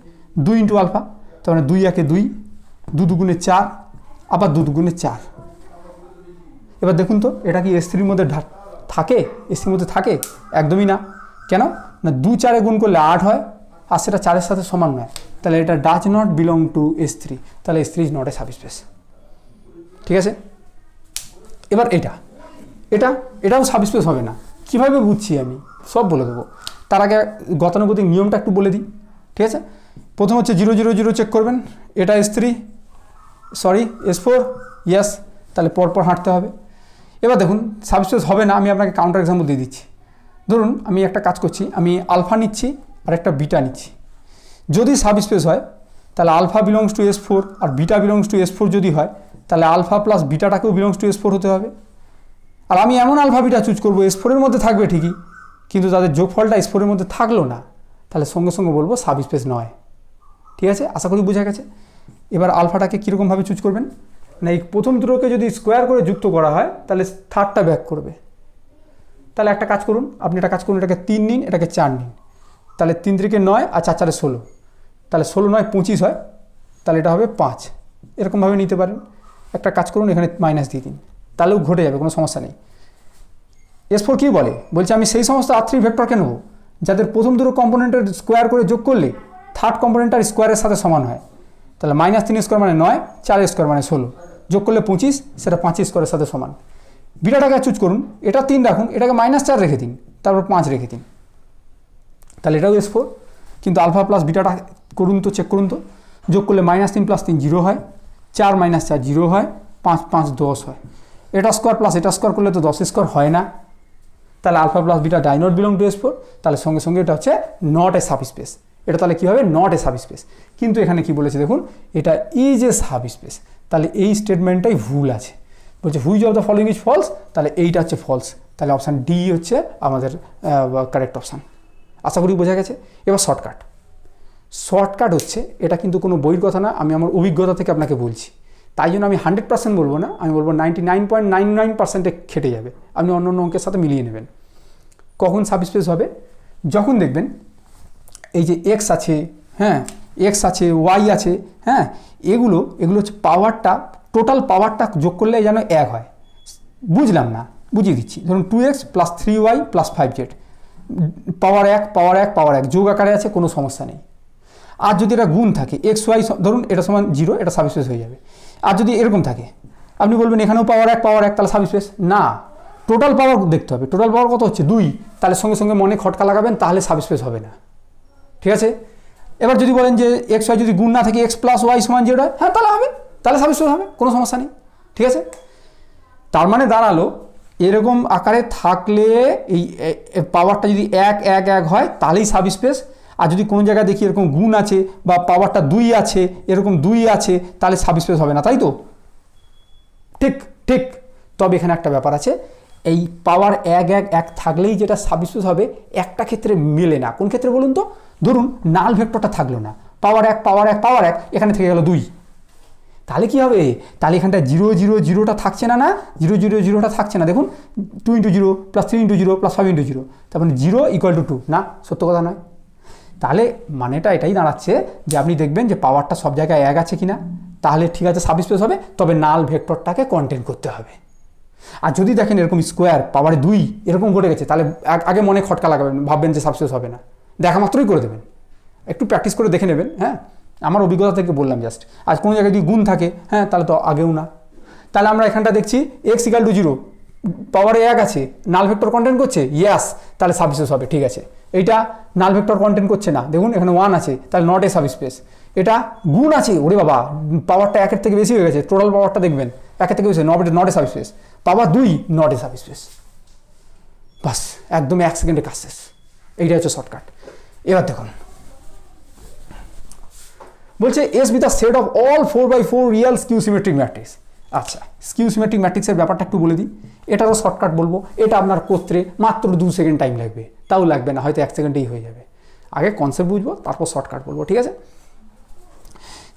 2 ইন্টু আলফা, তার মানে 2 একে 2, 2 দুগুণে 4, আবার 2 দুগুণে 4। এবার দেখুন তো এটা কি S3-র মধ্যে থাকে? S3-র মধ্যে থাকে? একদমই না। কেন না, 2 4 গুণ করলে 8 হয়, আর সেটা 4-এর সাথে সমান নয়। তাহলে এটা does not belong two S3, তাহলে S3 is not a subspace. ঠিক আছে, এবার এটাও সাবস্পেস হবে না। কিভাবে বুঝছি আমি সব বলে দেবো। তার আগে গতানুগতিক নিয়মটা একটু বলে দিই। ঠিক আছে, প্রথম হচ্ছে 0 0 0 চেক করবেন, এটা S4, ইয়েস, তাহলে পরপর হাঁটতে হবে। এবার দেখুন সাবস্পেস হবে না, আমি আপনাকে কাউন্টার এক্সাম্পল দিয়ে দিচ্ছি। ধরুন আমি একটা কাজ করছি, আমি আলফা নিচ্ছি আর একটা বিটা নিচ্ছি। যদি সাবস্পেস হয় তাহলে আলফা বিলংস টু S4 আর বিটা বিলংস টু S4 যদি হয়, তাহলে আলফা প্লাস বিটাটাকেও বিলংস টু S4 হতে হবে। আর আমি এমন আলফা বিটা চুজ করবো S4-এর মধ্যে থাকবে ঠিকই, কিন্তু তাদের যোগফলটা S4 এর মধ্যে থাকলো না, তাহলে সঙ্গে সঙ্গে বলবো সাবস্পেস নয়। ঠিক আছে, আশা করি বোঝা গেছে। এবার আলফাটাকে কীরকমভাবে চুজ করবেন না, এই প্রথম দুটোকে যদি স্কোয়ার করে যুক্ত করা হয় তাহলে থার্ডটা ব্যাক করবে। তাহলে একটা কাজ করুন, আপনি একটা কাজ করুন, এটাকে 3 নিন, এটাকে 4 নিন, তাহলে 3 3 9 আর 4 4 16, তাহলে 16 9 25 হয়, তাহলে এটা হবে 5। এরকমভাবে নিতে পারেন। একটা কাজ করুন, এখানে মাইনাস দিয়ে দিন, তাহলেও ঘটে যাবে, কোনো সমস্যা নেই। S4 কী বলছে আমি সেই সমস্ত R3 ভেক্টরকে নেব যাদের প্রথম দুটো কম্পোনেন্টের স্কোয়ার করে যোগ করলে থার্ড কম্পোনেন্টটার স্কোয়ারের সাথে সমান হয়। তাহলে -3 স্কোয়ার মানে 9, 4 স্কোয়ার মানে 16, যোগ করলে 25, সেটা 5 স্কোয়ারের সাথে সমান। বিটাটাকে চুজ করুন, এটা 3 রাখুন, এটাকে -4 রেখে দিন, তারপর 5 রেখে দিন, তাহলে এটাও S4। কিন্তু আলফা প্লাস বিটাটা করুন তো, চেক করুন তো, যোগ করলে -3 + 3 0 হয়, 4 - 4 0 হয়, 5 5 10 হয়। এটা স্কোয়ার প্লাস এটা স্কোয়ার করলে তো 10 স্কোয়ার হয় না, তাহলে আলফা প্লাস বিটা ডাই নট বিলং টু S4, তাহলে সঙ্গে সঙ্গে এটা হচ্ছে নট এ সাবস্পেস। এটা তাহলে কী হবে, নট এ সাবস্পেস। কিন্তু এখানে কি বলেছে দেখুন, এটা ইজ এ সাবস্পেস, তাহলে এই স্টেটমেন্টটাই ভুল আছে। বলছে which of the following is false, তাহলে এইটা হচ্ছে ফলস, তাহলে অপশান ডি হচ্ছে আমাদের কারেক্ট অপশান। আশা করি বোঝা গেছে। এবার শর্টকাট হচ্ছে, এটা কিন্তু কোনো বইয়ের কথা না, আমি আমার অভিজ্ঞতা থেকে আপনাকে বলছি। তাই জন্য আমি 100% বলবো না, আমি বলবো 99.99% খেটে যাবে, আপনি অন্য অন্য অঙ্কের সাথে মিলিয়ে নেবেন। কখন সাবস্পেস হবে, যখন দেখবেন এই যে এক্স আছে, হ্যাঁ এক্স আছে, ওয়াই আছে, হ্যাঁ এগুলো হচ্ছে পাওয়ারটা, টোটাল পাওয়ারটা যোগ করলে যেন 1 হয়। বুঝলাম না, বুঝিয়ে দিচ্ছি। ধরুন 2x + 3y + 5z, পাওয়ার 1 পাওয়ার 1 পাওয়ার 1 যোগ আকারে আছে, কোনো সমস্যা নেই। আর যদি এটা গুণ থাকে এক্স ওয়াই, ধরুন এটা সমান 0, এটা সাবস্পেস হয়ে যাবে। আর যদি এরকম থাকে, আপনি বলবেন এখানেও পাওয়ার 1 পাওয়ার 1, তাহলে সাবস্পেস না, টোটাল পাওয়ার দেখতে হবে। টোটাল পাওয়ার কত হচ্ছে 2, তাহলে সঙ্গে সঙ্গে মনে খটকা লাগাবেন, তাহলে সাবস্পেস হবে না। ঠিক আছে। এবার যদি বলেন যে এক্স ওয়াই যদি গুণ না থাকে x + y = 0, হ্যাঁ তাহলে হবে, তাহলে সাবস্পেস হবে, কোনো সমস্যা নেই। ঠিক আছে, তার মানে দাঁড়ালো এরকম আকারে থাকলে এই পাওয়ারটা যদি 1 1 1 হয় তাহলেই সাবস্পেস। আর যদি কোনো জায়গায় দেখি এরকম গুণ আছে বা পাওয়ারটা 2 আছে, এরকম 2 আছে, তাহলে সাবস্পেস হবে না, তাই তো? ঠিক ঠিক। তবে এখানে একটা ব্যাপার আছে, এই পাওয়ার 1 1 1 থাকলেই যেটা সাবস্পেস হবে, একটা ক্ষেত্রে মেলে না। কোন ক্ষেত্রে বলুন তো? ধরুন নাল ভেক্টরটা থাকলো না, পাওয়ার 1 পাওয়ার 1 পাওয়ার 1, এখানে থেকে গেল 2, তাহলে কি হবে? তাহলে এখানটা 0 0 0টা থাকছে না, 0 0 0টা থাকছে না। দেখুন 2 × 0 + 3 × 0 + 5 × 0, তার মানে 0 = 2, না সত্য কথা নয়। তাহলে মানেটা এটাই দাঁড়াচ্ছে যে আপনি দেখবেন যে পাওয়ারটা সব জায়গায় 1 আছে কিনা, তাহলে ঠিক আছে সাবস্পেস হবে, তবে নাল ভেক্টরটাকে কন্টেন করতে হবে। আর যদি দেখেন এরকম স্কোয়ার পাওয়ারে 2 এরকম ঘটে গেছে, তাহলে আগে মনে খটকা লাগাবেন, ভাববেন যে সাবস্পেস হবে না, দেখা মাত্রই করে দেবেন। একটু প্র্যাকটিস করে দেখে নেবেন। হ্যাঁ, আমার অভিজ্ঞতা থেকে বললাম জাস্ট। আজ কোনো জায়গায় যদি গুণ থাকে, হ্যাঁ তাহলে তো আগেও না। তাহলে আমরা এখানটা দেখছি x = 0, পাওয়ারে 1 আছে, নাল ভেক্টর কন্টেন্ট করছে, ইয়াস, তাহলে সাবস্পেস হবে। ঠিক আছে, এইটা নাল ভেক্টর কন্টেন্ট করছে না, দেখুন এখানে 1 আছে, তাহলে নট এ সাবস্পেস। এটা গুণ আছে, ওরে বাবা পাওয়ারটা 1 এর থেকে বেশি হয়ে গেছে, টোটাল পাওয়ারটা দেখবেন 1 এর থেকে বেশি, not a subspace. Power 2, not a subspace. বাস, একদম 1 সেকেন্ডে কাজ শেষ। এইটা হচ্ছে শর্টকাট। এবার দেখুন বলছে S be the set of all 4x4 real skew symmetric matrix। আচ্ছা, স্কিউ সিমেট্রিক ম্যাট্রিক্সের ব্যাপারটা একটু বলে দিই। এটারও শর্টকাট বলবো, এটা আপনার করতে মাত্র 2 সেকেন্ড টাইম লাগবে, তাও লাগবে না, হয়তো 1 সেকেন্ডেই হয়ে যাবে। আগে কনসেপ্ট বুঝবো, তারপর শর্টকাট বলবো। ঠিক আছে,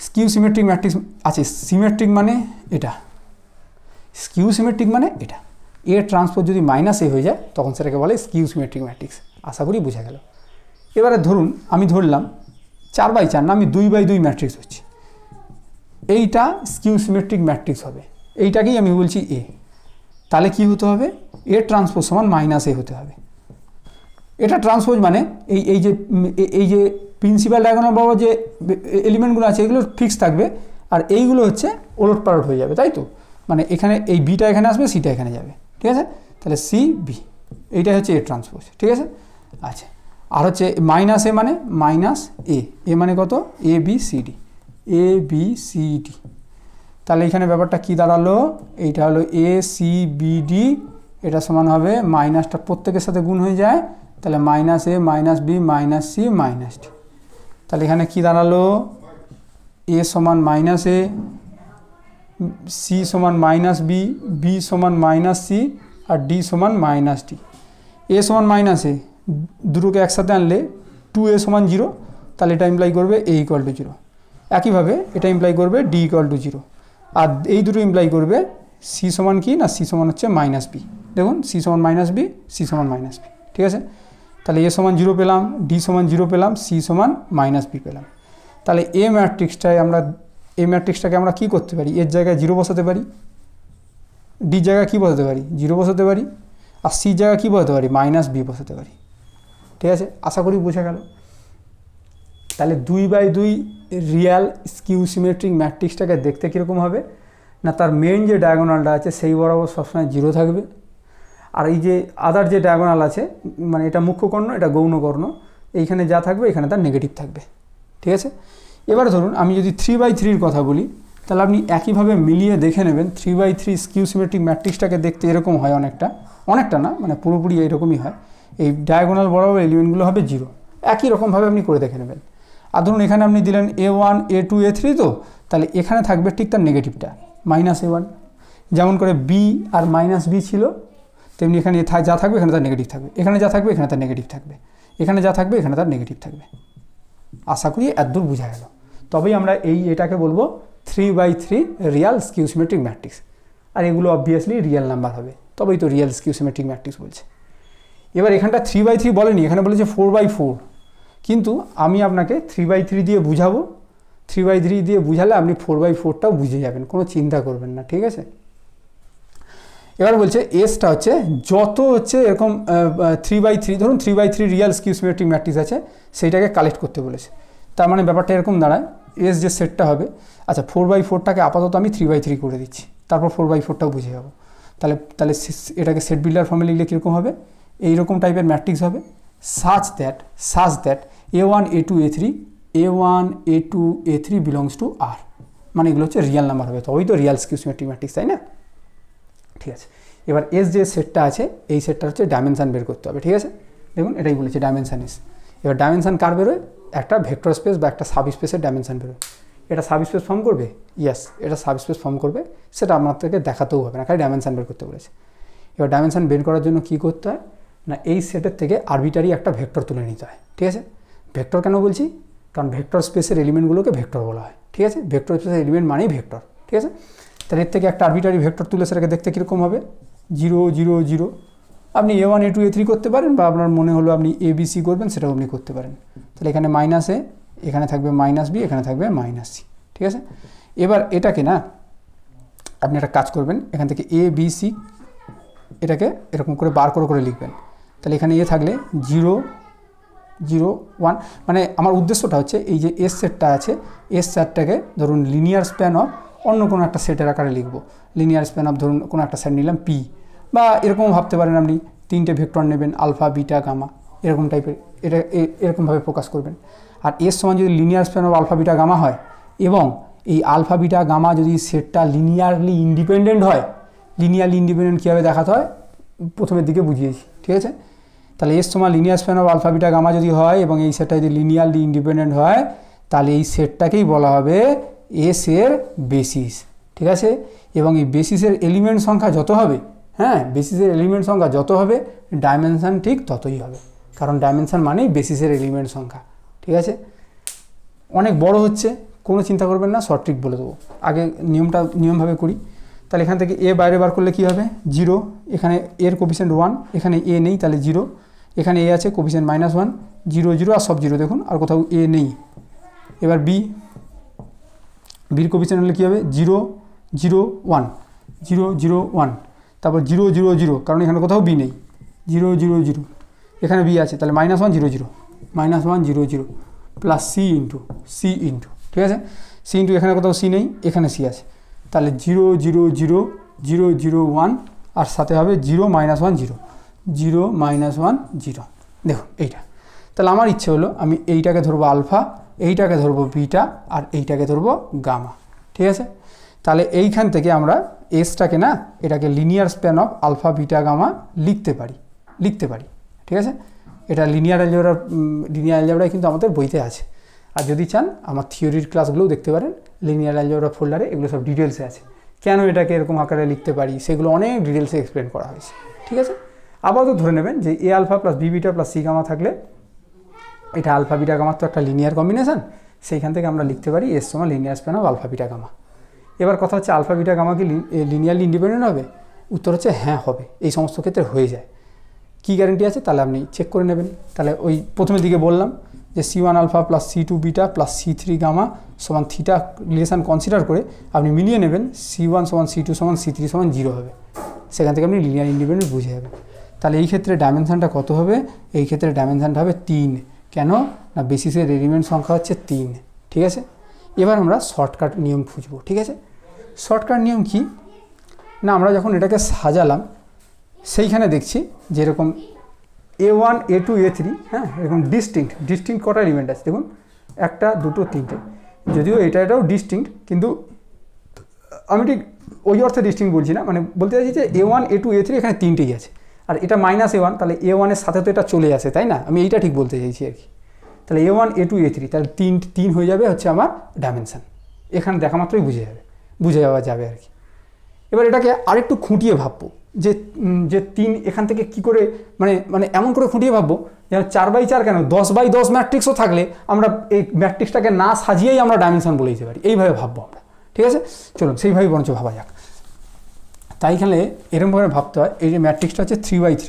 স্কিউ সিমেট্রিক ম্যাট্রিক্স আছে। সিমেট্রিক মানে এটা, স্কিউ সিমেট্রিক মানে এটা। এ ট্রান্সপোজ যদি -a হয়ে যায় তখন সেটাকে বলে স্কিউ সিমেট্রিক ম্যাট্রিক্স। আশা করি বোঝা গেল। এবারে ধরুন আমি ধরলাম 4x4 না, আমি 2x2 ম্যাট্রিক্স হচ্ছে, এইটা স্কিউ সিমেট্রিক ম্যাট্রিক্স হবে, এইটাকেই আমি বলছি এ। তাহলে কি হতে হবে? এ ট্রান্সপোজ সমান -a হতে হবে। এটা ট্রান্সপোজ মানে এই যে প্রিন্সিপাল ডায়াগোনাল বরাবর যে এলিমেন্টগুলো আছে এগুলো ফিক্স থাকবে, আর এইগুলো হচ্ছে ওলট পালট হয়ে যাবে, তাই তো? মানে এখানে এই বিটা এখানে আসবে, সিটা এখানে যাবে। ঠিক আছে, তাহলে সি বি, এইটাই হচ্ছে এ ট্রান্সপোজ। ঠিক আছে, আচ্ছা। আর হচ্ছে -a মানে -a, এ মানে কত? A B C D, A B C D. তাহলে এখানে ব্যাপারটা কি দাঁড়ালো? এইটা হলো এ সি বি ডি, এটা সমান হবে মাইনাসটা প্রত্যেকের সাথে গুণ হয়ে যায়, তাহলে -a - b - c - d। তাহলে এখানে কি দাঁড়ালো? এ সমান -a, c সমান -b, b সমান -c, আর d সমান -d। এ সমান -a, দুটোকে একসাথে আনলে 2a সমান 0, তাহলে এটা ইমপ্লাই করবে a ইকুয়াল টু 0। একইভাবে এটা ইমপ্লাই করবে d ইকুয়াল টু 0, আর এই দুটো ইমপ্লাই করবে c সমান কি না, c সমান হচ্ছে মাইনাস বি। দেখুন c সমান মাইনাস বি, c সমান মাইনাস বি, ঠিক আছে। তাহলে a সমান 0 পেলাম, d সমান 0 পেলাম, c সমান মাইনাস বি পেলাম। তাহলে a ম্যাট্রিক্সটাকে আমরা কী করতে পারি, এর জায়গায় 0 বসাতে পারি, ডি জায়গায় কী বসাতে পারি, 0 বসাতে পারি, আর সি জায়গায় কী বসাতে পারি, মাইনাস বি বসাতে পারি, ঠিক আছে। আশা করি বোঝা গেল। তাহলে 2/2 রিয়াল স্কিউ সিমেট্রিক ম্যাট্রিক্সটাকে দেখতে কীরকম হবে না, তার মেইন যে ডায়াগোনালটা আছে সেই বরাবর সবসময় 0 থাকবে, আর এই যে আদার যে ডায়াগোনাল আছে, মানে এটা মুখ্য কর্ণ, এটা গৌণ কর্ণ, এইখানে যা থাকবে এখানে তার নেগেটিভ থাকবে, ঠিক আছে। এবার ধরুন আমি যদি 3/3 কথা বলি, তাহলে আপনি একইভাবে মিলিয়ে দেখে নেবেন 3/3 স্কিউ সিমেট্রিক ম্যাট্রিক্সটাকে দেখতে এরকম হয়, অনেকটা না, মানে পুরোপুরি এরকমই হয়। এই ডায়াগোনাল বরাবর এলিমেন্টগুলো হবে 0, একই রকমভাবে আপনি করে দেখে নেবেন। আর ধরুন এখানে আপনি দিলেন a1 a2 a3, তো তাহলে এখানে থাকবে ঠিক তার নেগেটিভটা -a1, যেমন করে b আর -b ছিল, তেমনি এখানে যা থাকবে এখানে তার নেগেটিভ থাকবে, এখানে যা থাকবে এখানে তার নেগেটিভ থাকবে, এখানে যা থাকবে এখানে তার নেগেটিভ থাকবে। আশা করি এতদূর বোঝা গেল। তবেই আমরা এটাকে বলবো 3/3 রিয়াল স্কিউ সিমেট্রিক ম্যাট্রিক্স। আর এগুলো অবভিয়াসলি রিয়েল নাম্বার হবে, তবেই তো রিয়েল স্কিউ সিমেট্রিক ম্যাট্রিক্স বলছে। এবার এখানটা 3/3 বলেনি, এখানে বলেছে 4/4, কিন্তু আমি আপনাকে 3/3 দিয়ে বুঝাবো। 3/3 দিয়ে বুঝালে আপনি 4/4টাও বুঝে যাবেন, কোনো চিন্তা করবেন না, ঠিক আছে। এবার বলছে এসটা হচ্ছে যত হচ্ছে এরকম 3/3, ধরুন 3/3 রিয়াল স্কিউ সিমেট্রিক ম্যাট্রিক্স আছে, সেইটাকে কালেক্ট করতে বলেছে। তার মানে ব্যাপারটা এরকম দাঁড়ায়, এস যে সেটটা হবে, আচ্ছা 4/4টাকে আপাতত আমি 3/3 করে দিচ্ছি, তারপর 4/4টাও বুঝে যাবো। তাহলে এটাকে সেট বিল্ডার ফর্মে লিখলে কীরকম হবে, এইরকম টাইপের ম্যাট্রিক্স হবে, such that a1 a2 a3 belongs to R, মানে এগুলো হচ্ছে রিয়াল নাম্বার হবে, তবেই তো রিয়াল স্কিউ সিমেট্রিক ম্যাট্রিক্স, তাই না? ঠিক আছে। এবার এস যে সেটটা আছে, এই সেটটা হচ্ছে ডাইমেনশান বের করতে হবে, ঠিক আছে। দেখুন এটাই বলেছে ডাইমেনশান এস। এবার ডাইমেনশান কার বেরোয়, একটা ভেক্টর স্পেস বা একটা সাব স্পেসের ডাইমেনশান বেরোয়। এটা সাব স্পেস ফর্ম করবে, ইয়েস এটা সাব স্পেস ফর্ম করবে, সেটা আপনাদেরকে দেখাতেও হবে না, খালি ডাইমেনশান বের করতে বলেছে। এবার ডাইমেনশান বের করার জন্য কী করতে হয় না, এই সেটের থেকে আরবিটারি একটা ভেক্টর তুলে নিতে হয়, ঠিক আছে। ভেক্টর কেন বলছি, কারণ ভেক্টর স্পেসের এলিমেন্টগুলোকে ভেক্টর বলা হয়, ঠিক আছে। ভেক্টর স্পেসের এলিমেন্ট মানেই ভেক্টর, ঠিক আছে। তাহলে এর থেকে একটা আরবিটারি ভেক্টর তুলে সেটাকে দেখতে কীরকম হবে, 0 0 0। আপনি a1 a2 a3 করতে পারেন, বা আপনার মনে হলো আপনি abc করবেন, সেটাও আপনি করতে পারেন। তাহলে এখানে -a, এখানে থাকবে -b, এখানে থাকবে -c, ঠিক আছে। এবার এটাকে না আপনি একটা কাজ করবেন, এখান থেকে abc এটাকে এরকম করে বার করে লিখবেন। তাহলে এখানে এ থাকলে 0 0 1, মানে আমার উদ্দেশ্যটা হচ্ছে এই যে এস সেটটা আছে, এস সেটটাকে ধরুন লিনিয়ার স্প্যান অফ অন্য কোনো একটা সেটের আকারে লিখবো। লিনিয়ার স্প্যান অফ ধরুন কোনো একটা সেট নিলাম পি, বা এরকম ভাবতে পারেন আপনি 3টে ভেক্টর নেবেন, আলফা বিটা গামা, এরকম টাইপের, এটা এরকমভাবে প্রকাশ করবেন। আর এর সমান যদি linear span of alpha beta gamma হয়, এবং এই আলফা বিটা গামা যদি সেটটা লিনিয়ারলি ইন্ডিপেন্ডেন্ট হয়, লিনিয়ারলি ইন্ডিপেন্ডেন্ট কীভাবে দেখাতে হয় প্রথমের দিকে বুঝিয়েছি, ঠিক আছে। তাহলে এর সমান linear span of alpha beta gamma যদি হয়, এবং এই সেটটা যদি লিনিয়ারলি ইন্ডিপেন্ডেন্ট হয়, তাহলে এই সেটটাকেই বলা হবে এস এর বেসিস, ঠিক আছে। এবং এই বেসিসের এলিমেন্ট সংখ্যা যত হবে, হ্যাঁ বেসিসের এলিমেন্ট সংখ্যা যত হবে, ডাইমেনশান ঠিক ততই হবে, কারণ ডাইমেনশান মানেই বেসিসের এলিমেন্ট সংখ্যা, ঠিক আছে। অনেক বড় হচ্ছে, কোনো চিন্তা করবেন না, শর্ট ট্রিক বলে দেবো, আগে নিয়মভাবে করি। তাহলে এখান থেকে এ বাইরে বার করলে কী হবে, 0, এখানে এর কোফিসিয়েন্ট 1, এখানে এ নেই তাহলে 0, এখানে এ আছে কোফিসিয়েন্ট -1, 0 0 আর সব 0, দেখুন আর কোথাও এ নেই। এবার বির কোফিসিয়েন্ট হলে কী হবে, 0 0 1 0 0 1, তারপর 0 0 0, কারণ এখানে কোথাও বি নেই, 0 0 0, এখানে বি আছে, তাহলে -1 0 0, -1 0 0 প্লাস সি ইন্টু, ঠিক আছে। সি ইন্টু এখানে কোথাও সি নেই, এখানে সি আছে, তাহলে 0 0 0 0 0 1, আর সাথে হবে 0 -1 0 0 -1 0, দেখুন এইটা। তাহলে আমার ইচ্ছে হলো আমি এইটাকে ধরবো আলফা, এইটাকে ধরবো বিটা, আর এইটাকে ধরবো গামা, ঠিক আছে। তাহলে এইখান থেকে আমরা এসটাকে না, এটাকে linear span of alpha beta gamma লিখতে পারি, ঠিক আছে। এটা লিনিয়ার অ্যালজেব্রায় কিন্তু আমাদের বইতে আছে, আর যদি চান আমার থিওরির ক্লাসগুলোও দেখতে পারেন, লিনিয়ার অ্যালজেব্রা ফোল্ডারে এগুলো সব ডিটেলসে আছে, কেন এটাকে এরকম আকারে লিখতে পারি সেগুলো অনেক ডিটেলসে এক্সপ্লেন করা হয়েছে, ঠিক আছে। আপাতত ধরে নেবেন যে a alpha plus b beta plus c gamma থাকলে এটা আলফা বিটা গামার তো একটা লিনিয়ার কম্বিনেশন, সেইখান থেকে আমরা লিখতে পারি এস সমান linear span of alpha beta gamma. এবার কথা হচ্ছে আলফা বিটা গামা কি লিনিয়ারলি ইন্ডিপেন্ডেন্ট হবে? উত্তর হচ্ছে হ্যাঁ হবে, এই সমস্ত ক্ষেত্রে হয়ে যায়। কী গ্যারেন্টি আছে? তাহলে আপনি চেক করে নেবেন। তাহলে ওই প্রথমের দিকে বললাম যে C1 alpha plus C2 beta plus C3 gamma সমান থিটা রিলেশান কনসিডার করে আপনি মিলিয়ে নেবেন C1 সমান C2 সমান C3 সমান 0 হবে, সেখান থেকে আপনি লিনিয়ার ইন্ডিপেন্ডেন্ট বুঝে যাবেন। তাহলে এই ক্ষেত্রে ডাইমেনশানটা কত হবে? এই ক্ষেত্রে ডাইমেনশানটা হবে 3। কেন না? বেসিসের এলিমেন্ট সংখ্যা হচ্ছে 3, ঠিক আছে। এবার আমরা শর্টকাট নিয়ম খুঁজবো, ঠিক আছে। শর্টকাট নিয়ম কি না, আমরা যখন এটাকে সাজালাম সেইখানে দেখছি যেরকম A1 A2 A3, হ্যাঁ, এরকম ডিস্টিংক্ট কটা এলিমেন্ট আছে দেখুন, 1 2 3 যদিও এটাও ডিস্টিংক্ট, কিন্তু আমি ঠিক ওই অর্থে ডিস্টিংক্ট বলছি না, মানে বলতে চাইছি যে A1 A2 A3 এখানে 3টেই আছে, আর এটা -A1, তাহলে A1-এর সাথে তো এটা চলে আসে, তাই না? আমি এইটা ঠিক বলতে চাইছি আর কি। তাহলে A1 A2 A3, তাহলে 3 হয়ে যাবে হচ্ছে আমার ডাইমেনশান। এখানে দেখা মাত্রই বুঝে যাওয়া যাবে আর কি। এবার এটাকে আরেকটু খুঁটিয়ে ভাববো যে 3 এখান থেকে কি করে, মানে এমন করে খুঁটিয়ে ভাববো যেন 4x4 কেন 10x10 ম্যাট্রিক্সও থাকলে আমরা এই ম্যাট্রিক্সটাকে না সাজিয়েই আমরা ডাইমেনশন বলে দিতে পারি, এইভাবে ভাববো আমরা, ঠিক আছে। চলুন সেইভাবেই বরঞ্চ ভাবা যাক। তাই এখানে এরকমভাবে ভাবতে হয়, এই যে ম্যাট্রিক্সটা হচ্ছে 3x3,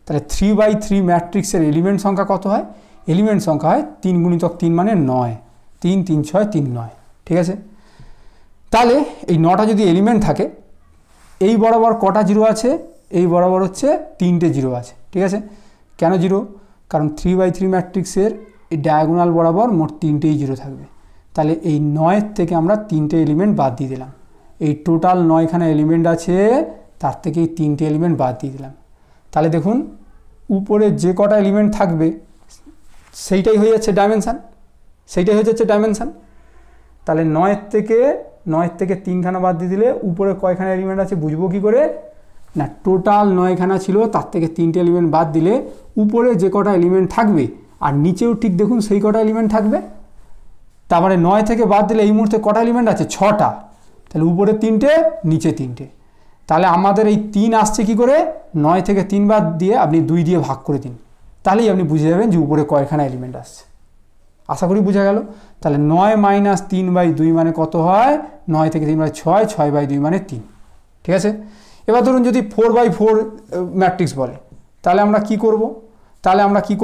তাহলে 3x3 ম্যাট্রিক্সের এলিমেন্ট সংখ্যা কত হয়? এলিমেন্ট সংখ্যা হয় 3 × 3 মানে 9, 3 3 6 3 9, ঠিক আছে। তাহলে এই 9টা যদি এলিমেন্ট থাকে, এই বরাবর কটা জিরো আছে? এই বরাবর হচ্ছে 3টে জিরো আছে, ঠিক আছে। কেন জিরো? কারণ 3x3 ম্যাট্রিক্সের এই ডায়াগোনাল বরাবর মোট 3টেই জিরো থাকবে। তাহলে এই 9-এর থেকে আমরা 3টে এলিমেন্ট বাদ দিয়ে দিলাম। এই টোটাল 9খানা এলিমেন্ট আছে, তার থেকে এই 3টে এলিমেন্ট বাদ দিয়ে দিলাম। তাহলে দেখুন উপরে যে কটা এলিমেন্ট থাকবে সেইটাই হয়ে যাচ্ছে ডাইমেনশান, তাহলে 9-এর থেকে 3খানা বাদ দিয়ে দিলে উপরে কয়খানা এলিমেন্ট আছে বুঝবো কী করে? না, টোটাল 9খানা ছিল, তার থেকে 3টে এলিমেন্ট বাদ দিলে উপরে যে কটা এলিমেন্ট থাকবে আর নিচেও ঠিক দেখুন সেই কটা এলিমেন্ট থাকবে। তারপরে 9 থেকে বাদ দিলে এই মুহূর্তে কটা এলিমেন্ট আছে? 6টা। তাহলে উপরে 3টে, নিচে 3টে। তাহলে আমাদের এই 3 আসছে কি করে? 9 থেকে 3 বাদ দিয়ে আপনি 2 দিয়ে ভাগ করে দিন, তাহলেই আপনি বুঝে যাবেন যে উপরে কয়খানা এলিমেন্ট আসছে। আশা করি বোঝা গেল। তাহলে 9 - 3/2 মানে কত হয়? 9 থেকে 3/6, 6/2 মানে 3, ঠিক আছে। এবার ধরুন যদি 4/4 ম্যাট্রিক্স বলে, তাহলে আমরা কি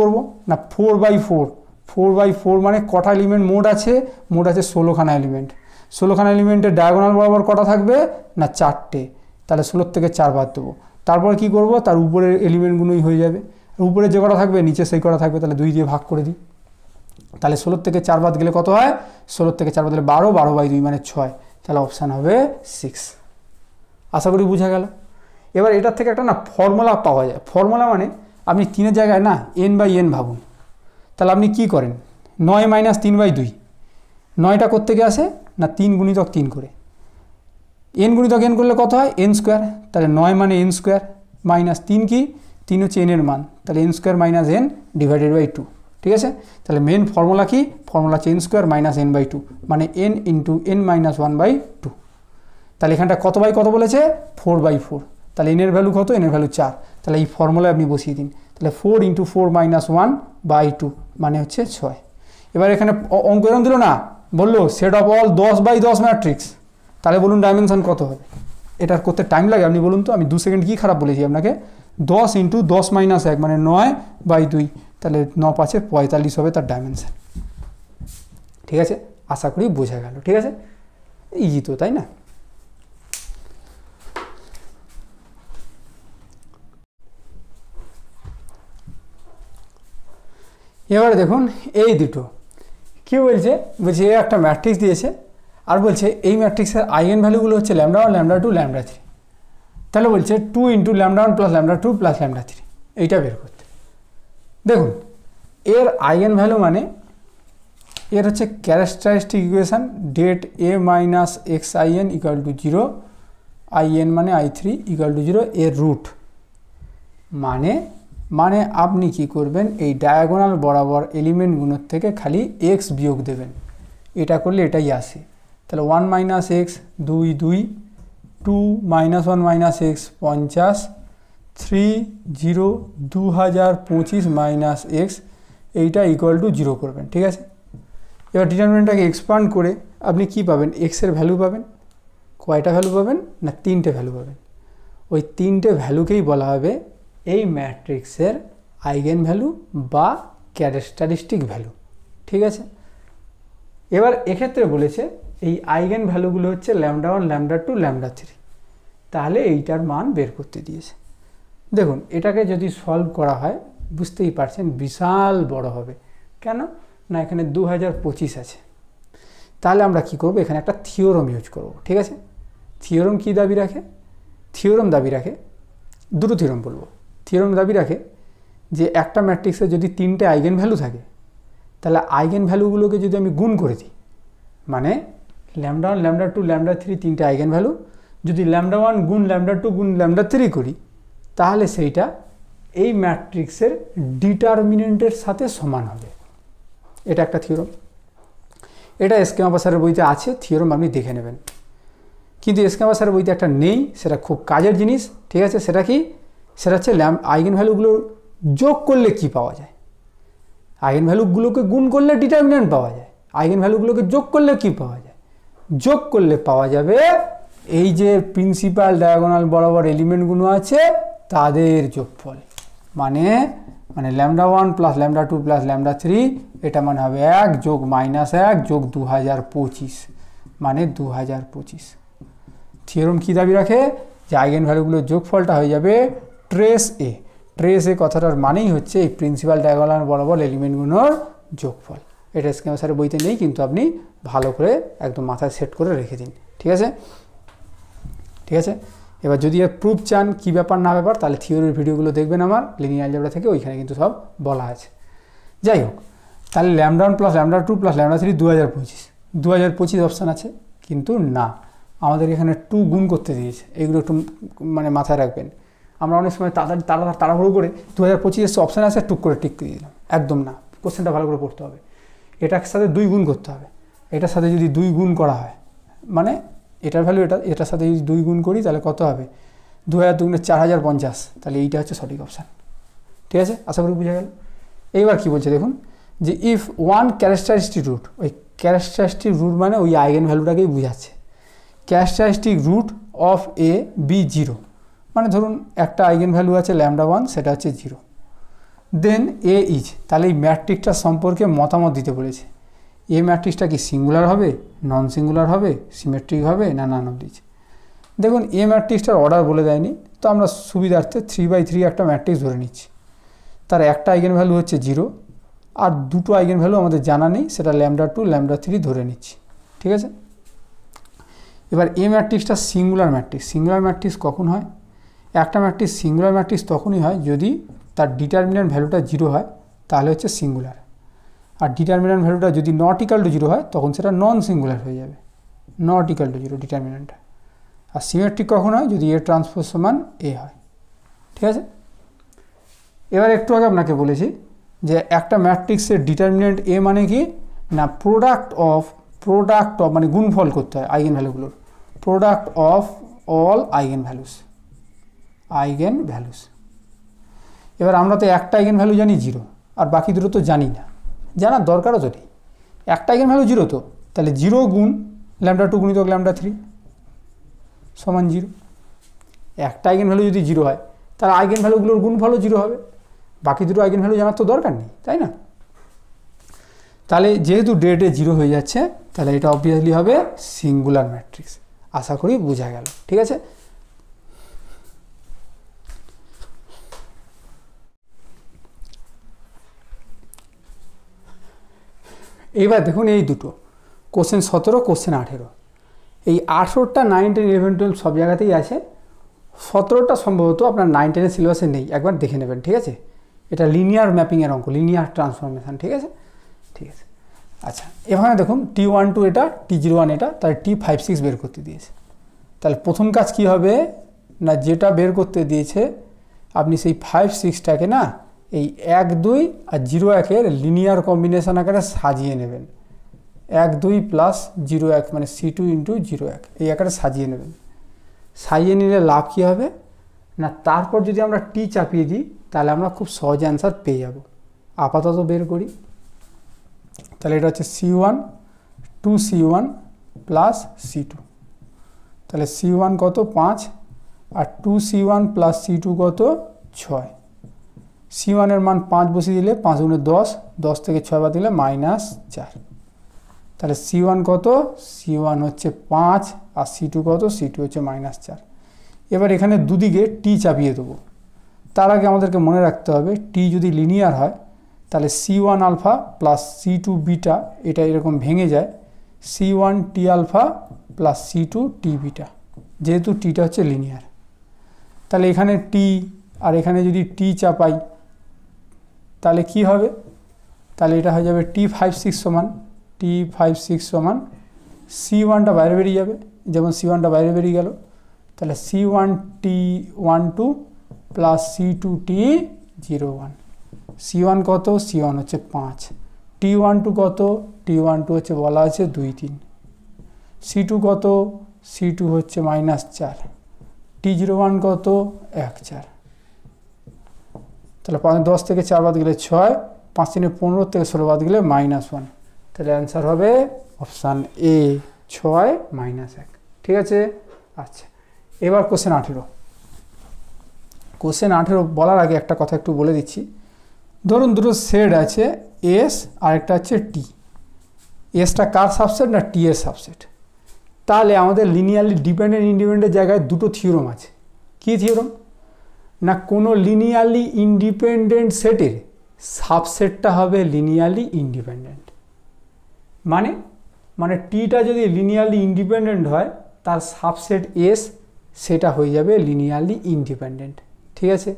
করব না 4/4 মানে কটা এলিমেন্ট মোট আছে? মোট আছে 16খানা এলিমেন্ট। 16খানা এলিমেন্টের ডায়াগোনাল বরাবর কটা থাকবে? না 4টে। তাহলে 16 থেকে 4 বাদ দেবো। তারপর কি করব? তার উপরের এলিমেন্টগুলোই হয়ে যাবে, উপরে যে কটা থাকবে নিচে সেই কটা থাকবে, তাহলে 2 দিয়ে ভাগ করে দিই। তাহলে 16 থেকে 4 বাদ গেলে কত হয়? 16 থেকে 4 বাদ দিলে 12, 12/2 মানে 6, তাহলে অপশান হবে 6। আশা করি বোঝা গেল। এবার এটার থেকে একটা না ফর্মুলা পাওয়া যায়। ফর্মুলা মানে আপনি 3-এর জায়গায় না n/n ভাবুন। তাহলে আপনি কি করেন? 9 - 3/2, 9টা কোত্থেকে আসে? না 3 × 3 করে। n × n করলে কত হয়? n²। তাহলে 9 মানে n² মাইনাস 3 কি? 3 হচ্ছে n এর মান, তাহলে n² - n / 2, ঠিক আছে। তাহলে মেন ফর্মুলা কি? ফর্মুলা হচ্ছে n² - n/2 মানে n × n - 1/2। তাহলে এখানটা কত বাই কত বলেছে? 4/4। তাহলে n এর ভ্যালু কত? n এর ভ্যালু 4। তাহলে এই ফর্মুলায় আপনি বসিয়ে দিন। তাহলে 4 × 4 - 1/2 মানে হচ্ছে 6। এবার এখানে অঙ্ক এরকম দিল না, বললো সেট অফ অল 10/10 ম্যাট্রিক্স, তাহলে বলুন ডাইমেনশন কত হবে? এটার করতে টাইম লাগে, আপনি বলুন তো। আমি 2 সেকেন্ড কি খারাপ বলেছি আপনাকে? 10 × 10 - 1 মানে 9/2, তাহলে 9 × 5 = 45 হবে তার ডাইমেনশন, ঠিক আছে। আশা করি বোঝা গেল, ঠিক আছে। ইজি তো, তাই না? এবারে দেখুন এই দুটো কি বলছে, একটা ম্যাট্রিক্স দিয়েছে আর বলছে এই ম্যাট্রিক্সের আইগেন ভ্যালুগুলো হচ্ছে λ1, λ2, λ3। তাহলে বলছে 2 × λ1 + λ2 + λ3, এইটা বের করতে। দেখুন এর আইগেন ভ্যালু মানে এর হচ্ছে characteristic equation det A - xin = 0, in মানে i3 = 0, এর রুট মানে আপনি কি করবেন? এই ডায়াগোনাল বরাবর এলিমেন্টগুলোর থেকে খালি x বিয়োগ দেবেন। এটা করলে এটাই আসে। তাহলে 1 - x 2 2, 2 - 1 - x 50, 2025 মাইনাস এক্স এইটা ইকুয়াল টু 0 করবেন, ঠিক আছে। এবার ডিটারমিনেন্টটাকে এক্সপান্ড করে আপনি কি পাবেন, এক্সের ভ্যালু পাবেন। কয়টা ভ্যালু পাবেন না, 3টে ভ্যালু পাবেন। ওই 3টে ভ্যালুকেই বলা হবে এই ম্যাট্রিক্সের আইগেন ভ্যালু বা ক্যারেক্টারিস্টিক ভ্যালু, ঠিক আছে। এবার এক্ষেত্রে বলেছে এই আইগেন ভ্যালুগুলো হচ্ছে λ1, λ2, λ3, তাহলে এইটার মান বের করতে দিয়েছে। দেখুন এটাকে যদি সলভ করা হয় বুঝতেই পারছেন বিশাল বড় হবে। কেন না, এখানে 2025 আছে। তাহলে আমরা কি করব, এখানে একটা থিওরাম ইউজ করব, ঠিক আছে। থিওরাম কি দাবি রাখে, থিওরাম দাবি রাখে, দুটো থিওরাম বলবো। থিওরাম দাবি রাখে যে একটা ম্যাট্রিক্সে যদি 3টে আইগেন ভ্যালু থাকে তাহলে আইগেন ভ্যালুগুলোকে যদি আমি গুণ করে দিই, মানে λ1, λ2, λ3 3টে আইগেন ভ্যালু, যদি λ1 গুণ λ2 গুণ λ3 করি তাহলে সেইটা এই ম্যাট্রিক্সের ডিটারমিনেন্টের সাথে সমান হবে। এটা একটা থিওরাম। এটা স্কেমা স্যারের বইতে আছে, থিওরাম আপনি দেখে নেবেন। কিন্তু স্কেমা স্যারের বইতে একটা নেই, সেটা খুব কাজের জিনিস, ঠিক আছে। সেটা কি, সেটা হচ্ছে আইগেন ভ্যালুগুলো যোগ করলে কি পাওয়া যায়। আইগেন ভ্যালুগুলোকে গুণ করলে ডিটারমিনেন্ট পাওয়া যায়, আইগেন ভ্যালুগুলোকে যোগ করলে কি পাওয়া যায়, যোগ করলে পাওয়া যাবে এই যে প্রিন্সিপাল ডায়াগোনাল বরাবর এলিমেন্টগুলো আছে তাদের যোগফল। মানে λ1 প্লাস λ2 প্লাস λ3 এটা মানে হবে 1 যোগ -1 যোগ 2025 মানে 2025। থিওরাম কি দাবি রাখে যে আইগেন ভ্যালুগুলোর যোগফলটা হয়ে যাবে ট্রেস এ। ট্রেস এ কথাটার মানেই হচ্ছে এই প্রিন্সিপাল ডায়াগোনাল বরাবর এলিমেন্টগুলোর যোগফল। এটা স্কেমা স্যারের বইতে নেই, কিন্তু আপনি ভালো করে একদম মাথায় সেট করে রেখে দিন, ঠিক আছে। ঠিক আছে, এবার যদি এর প্রুফ চান কী ব্যাপার না ব্যাপার তাহলে থিওরির ভিডিওগুলো দেখবেন আমার লিনিয়ার অ্যালজেব্রা থেকে, ওইখানে কিন্তু সব বলা আছে। যাই হোক, তাহলে λ1 প্লাস λ2 প্লাস λ3 2025 অপশান আছে, কিন্তু না, আমাদের এখানে 2 গুণ করতে দিয়েছে। এগুলো একটু মানে মাথায় রাখবেন। আমরা অনেক সময় তাড়াহুড়ো করে 2025 অপশান আছে টুক করে টিক দিয়ে দিলাম, একদম না। কোশ্চেনটা ভালো করে পড়তে হবে। এটার সাথে 2 গুণ করতে হবে। এটার সাথে যদি 2 গুণ করা হয়, মানে এটার ভ্যালু এটার সাথে যদি 2 গুণ করি তাহলে কত হবে, 2000 × 4050, তাহলে এইটা হচ্ছে সঠিক অপশান, ঠিক আছে। আশা করি বুঝা গেল। এইবার কি বলছে দেখুন, যে ইফ ওয়ান ক্যারেক্টারিস্টিক রুট, ওই ক্যারেক্টারিস্টিক রুট মানে ওই আইগেন ভ্যালুটাকেই বোঝাচ্ছে। Characteristic root of A B 0, মানে ধরুন একটা আইগেন ভ্যালু আছে λ1, সেটা হচ্ছে 0। দেন এ ইজ, তাহলে এই ম্যাট্রিক্সটার সম্পর্কে মতামত দিতে বলেছে। এ ম্যাট্রিক্সটা কি সিঙ্গুলার হবে, নন সিঙ্গুলার হবে, সিমেট্রিক হবে, না নান অফ দিস। দেখুন এ ম্যাট্রিক্সটার অর্ডার বলে দেয়নি, তো আমরা সুবিধার্থে 3/3 একটা ম্যাট্রিক্স ধরে নিচ্ছি। তার একটা আইগেন ভ্যালু হচ্ছে 0, আর দুটো আইগেন ভ্যালু আমাদের জানা নেই, সেটা λ2 λ3 ধরে নিচ্ছি, ঠিক আছে। এবার এ ম্যাট্রিক্সটা সিঙ্গুলার ম্যাট্রিক্স। সিঙ্গুলার ম্যাট্রিক্স কখন হয়, একটা ম্যাট্রিক্স সিঙ্গুলার ম্যাট্রিক্স তখনই হয় যদি তার ডিটারমিনেন্ট ভ্যালুটা 0 হয়, তাহলে হচ্ছে সিঙ্গুলার। আর ডিটারমিনেন্ট ভ্যালুটা যদি নট ইকাল টু 0 হয় তখন সেটা নন সিঙ্গুলার হয়ে যাবে, নট ইকাল টু 0 ডিটারমিনেন্টটা। আর সিমেট্রিক কখন হয়, যদি এ ট্রান্সপোজ সমান এ হয়, ঠিক আছে। এবার একটু আগে আপনাকে বলেছি যে একটা ম্যাট্রিক্সের ডিটারমিনেন্ট এ মানে কি না, প্রোডাক্ট অফ মানে গুণফল করতে হয় আইগেন ভ্যালুগুলোর, product of all eigenvalues. এবার আমরা তো একটা আইগেন ভ্যালু জানি 0, আর বাকি দুটো তো জানি না, জানার দরকারও তো নেই। একটা আইগেন ভ্যালু 0, তো তাহলে 0 গুণ λ2 গুণিতক λ3 সমান 0। একটা আইগেন ভ্যালু যদি 0 হয় তাহলে আইগেন ভ্যালুগুলোর গুণফলও 0 হবে। বাকি দুটো আইগেন ভ্যালু জানার তো দরকার নেই, তাই না। তাহলে যেহেতু ডেটে 0 হয়ে যাচ্ছে, তাহলে এটা অবভিয়াসলি হবে সিঙ্গুলার ম্যাট্রিক্স। আশা করি বোঝা গেল, ঠিক আছে। এইবার দেখুন এই দুটো কোশ্চেন 17, কোশ্চেন 18। এই 18টা 9, 10, 11, 12 সব জায়গাতেই আছে। 17টা সম্ভবত আপনার 9, 10 সিলেবাসে নেই, একবার দেখে নেবেন, ঠিক আছে। এটা লিনিয়ার ম্যাপিংয়ের অঙ্ক, লিনিয়ার ট্রান্সফরমেশন, ঠিক আছে। ঠিক আছে, আচ্ছা এখানে দেখুন T12 এটা, T01 এটা, তাহলে T56 বের করতে দিয়েছে। তাহলে প্রথম কাজ কি হবে না, যেটা বের করতে দিয়েছে আপনি সেই 5-6টাকে না এই 1, 2 আর 0, 1-এর লিনিয়ার কম্বিনেশন আকারে সাজিয়ে নেবেন। 1, 2 প্লাস 0, 1 মানে C2 × 0, 1 এই আকারে সাজিয়ে নেবেন। সাজিয়ে নিলে লাভ কী হবে না তারপর যদি আমরা টি চাপিয়ে দিই তাহলে আমরা খুব সহজে অ্যান্সার পেয়ে যাব। আপাতত বের করি, তাহলে এটা হচ্ছে C1 2C1 প্লাস C2, তাহলে C1 কত 5 আর 2C1 প্লাস C2 কত 6। C1 এর মান 5 বসিয়ে দিলে 5 গুণে 10, 10 থেকে 6 বাদ দিলে -4, তাহলে C1 কত, C1 হচ্ছে 5 আর C2 কত, C2 হচ্ছে -4। এবার এখানে দুদিকে টি চাপিয়ে দেবো। তার আগে আমাদেরকে মনে রাখতে হবে টি যদি লিনিয়ার হয় তাহলে C1 alpha plus C2 beta এটা এরকম ভেঙে যায় C1 টি আলফা প্লাস C2 টি বিটা, যেহেতু টিটা হচ্ছে লিনিয়ার। তাহলে এখানে টি আর এখানে যদি টি চাপাই তাহলে কি হবে, তাহলে এটা হয়ে যাবে T56 সমান T56 সমান C1টা বাইরে বেরিয়ে যাবে, যেমন C1টা বাইরে বেরিয়ে গেল, তাহলে C1 T12 plus C2 T01। C1 কত, C1 হচ্ছে 5, T12 কত, T12 হচ্ছে বলা আছে 2 3, C2 কত, C2 হচ্ছে -4, T01 কত 1 4, তাহলে 10 থেকে 4 বাদ গেলে 6, 5 3 15 থেকে 16 বাদ গেলে -1, তাহলে অ্যান্সার হবে অপশান এ 6 -1। ঠিক আছে। আচ্ছা, এবার কোশ্চেন 18। কোশ্চেন 18 বলার আগে একটা কথা একটু বলে দিচ্ছি। ধরুন দুটো সেট আছে এস আর একটা হচ্ছে টি, এসটা কার সাবসেট না টি এর সাবসেট, তাহলে আমাদের লিনিয়ারলি ডিপেন্ডেন্ট ইন্ডিপেন্ডেন্ট জায়গায় দুটো থিওরাম আছে। কী থিওরাম না, কোনো লিনিয়ারলি ইন্ডিপেন্ডেন্ট সেটের সাবসেটটা হবে লিনিয়ারলি ইন্ডিপেন্ডেন্ট। মানে টিটা যদি লিনিয়ারলি ইন্ডিপেন্ডেন্ট হয় তার সাবসেট এস সেটা হয়ে যাবে লিনিয়ারলি ইন্ডিপেন্ডেন্ট। ঠিক আছে।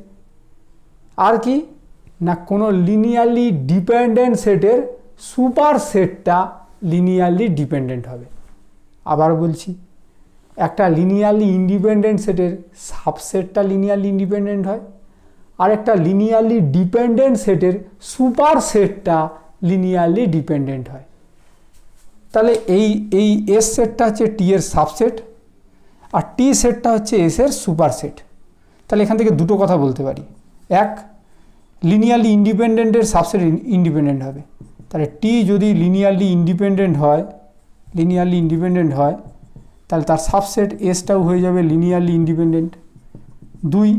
আর কি না, কোনো লিনিয়ারলি ডিপেন্ডেন্ট সেটের সুপার সেটটা লিনিয়ারলি ডিপেন্ডেন্ট হবে। আবার বলছি, একটা লিনিয়ারলি ইন্ডিপেন্ডেন্ট সেটের সাবসেটটা লিনিয়ারলি ইন্ডিপেন্ডেন্ট হয়, আর একটা লিনিয়ারলি ডিপেন্ডেন্ট সেটের সুপার সেটটা লিনিয়ারলি ডিপেন্ডেন্ট হয়। তাহলে এই এস সেটটা হচ্ছে টি এর সাবসেট আর টি সেটটা হচ্ছে এস এর সুপার সেট। তাহলে এখান থেকে দুটো কথা বলতে পারি, এক, লিনিয়ারলি ইন্ডিপেন্ডেন্টের সাবসেট ইন্ডিপেন্ডেন্ট হবে, তাহলে টি যদি লিনিয়ারলি ইন্ডিপেন্ডেন্ট হয় তাহলে তার সাবসেট এসটাও হয়ে যাবে লিনিয়ারলি ইন্ডিপেন্ডেন্ট। দুই,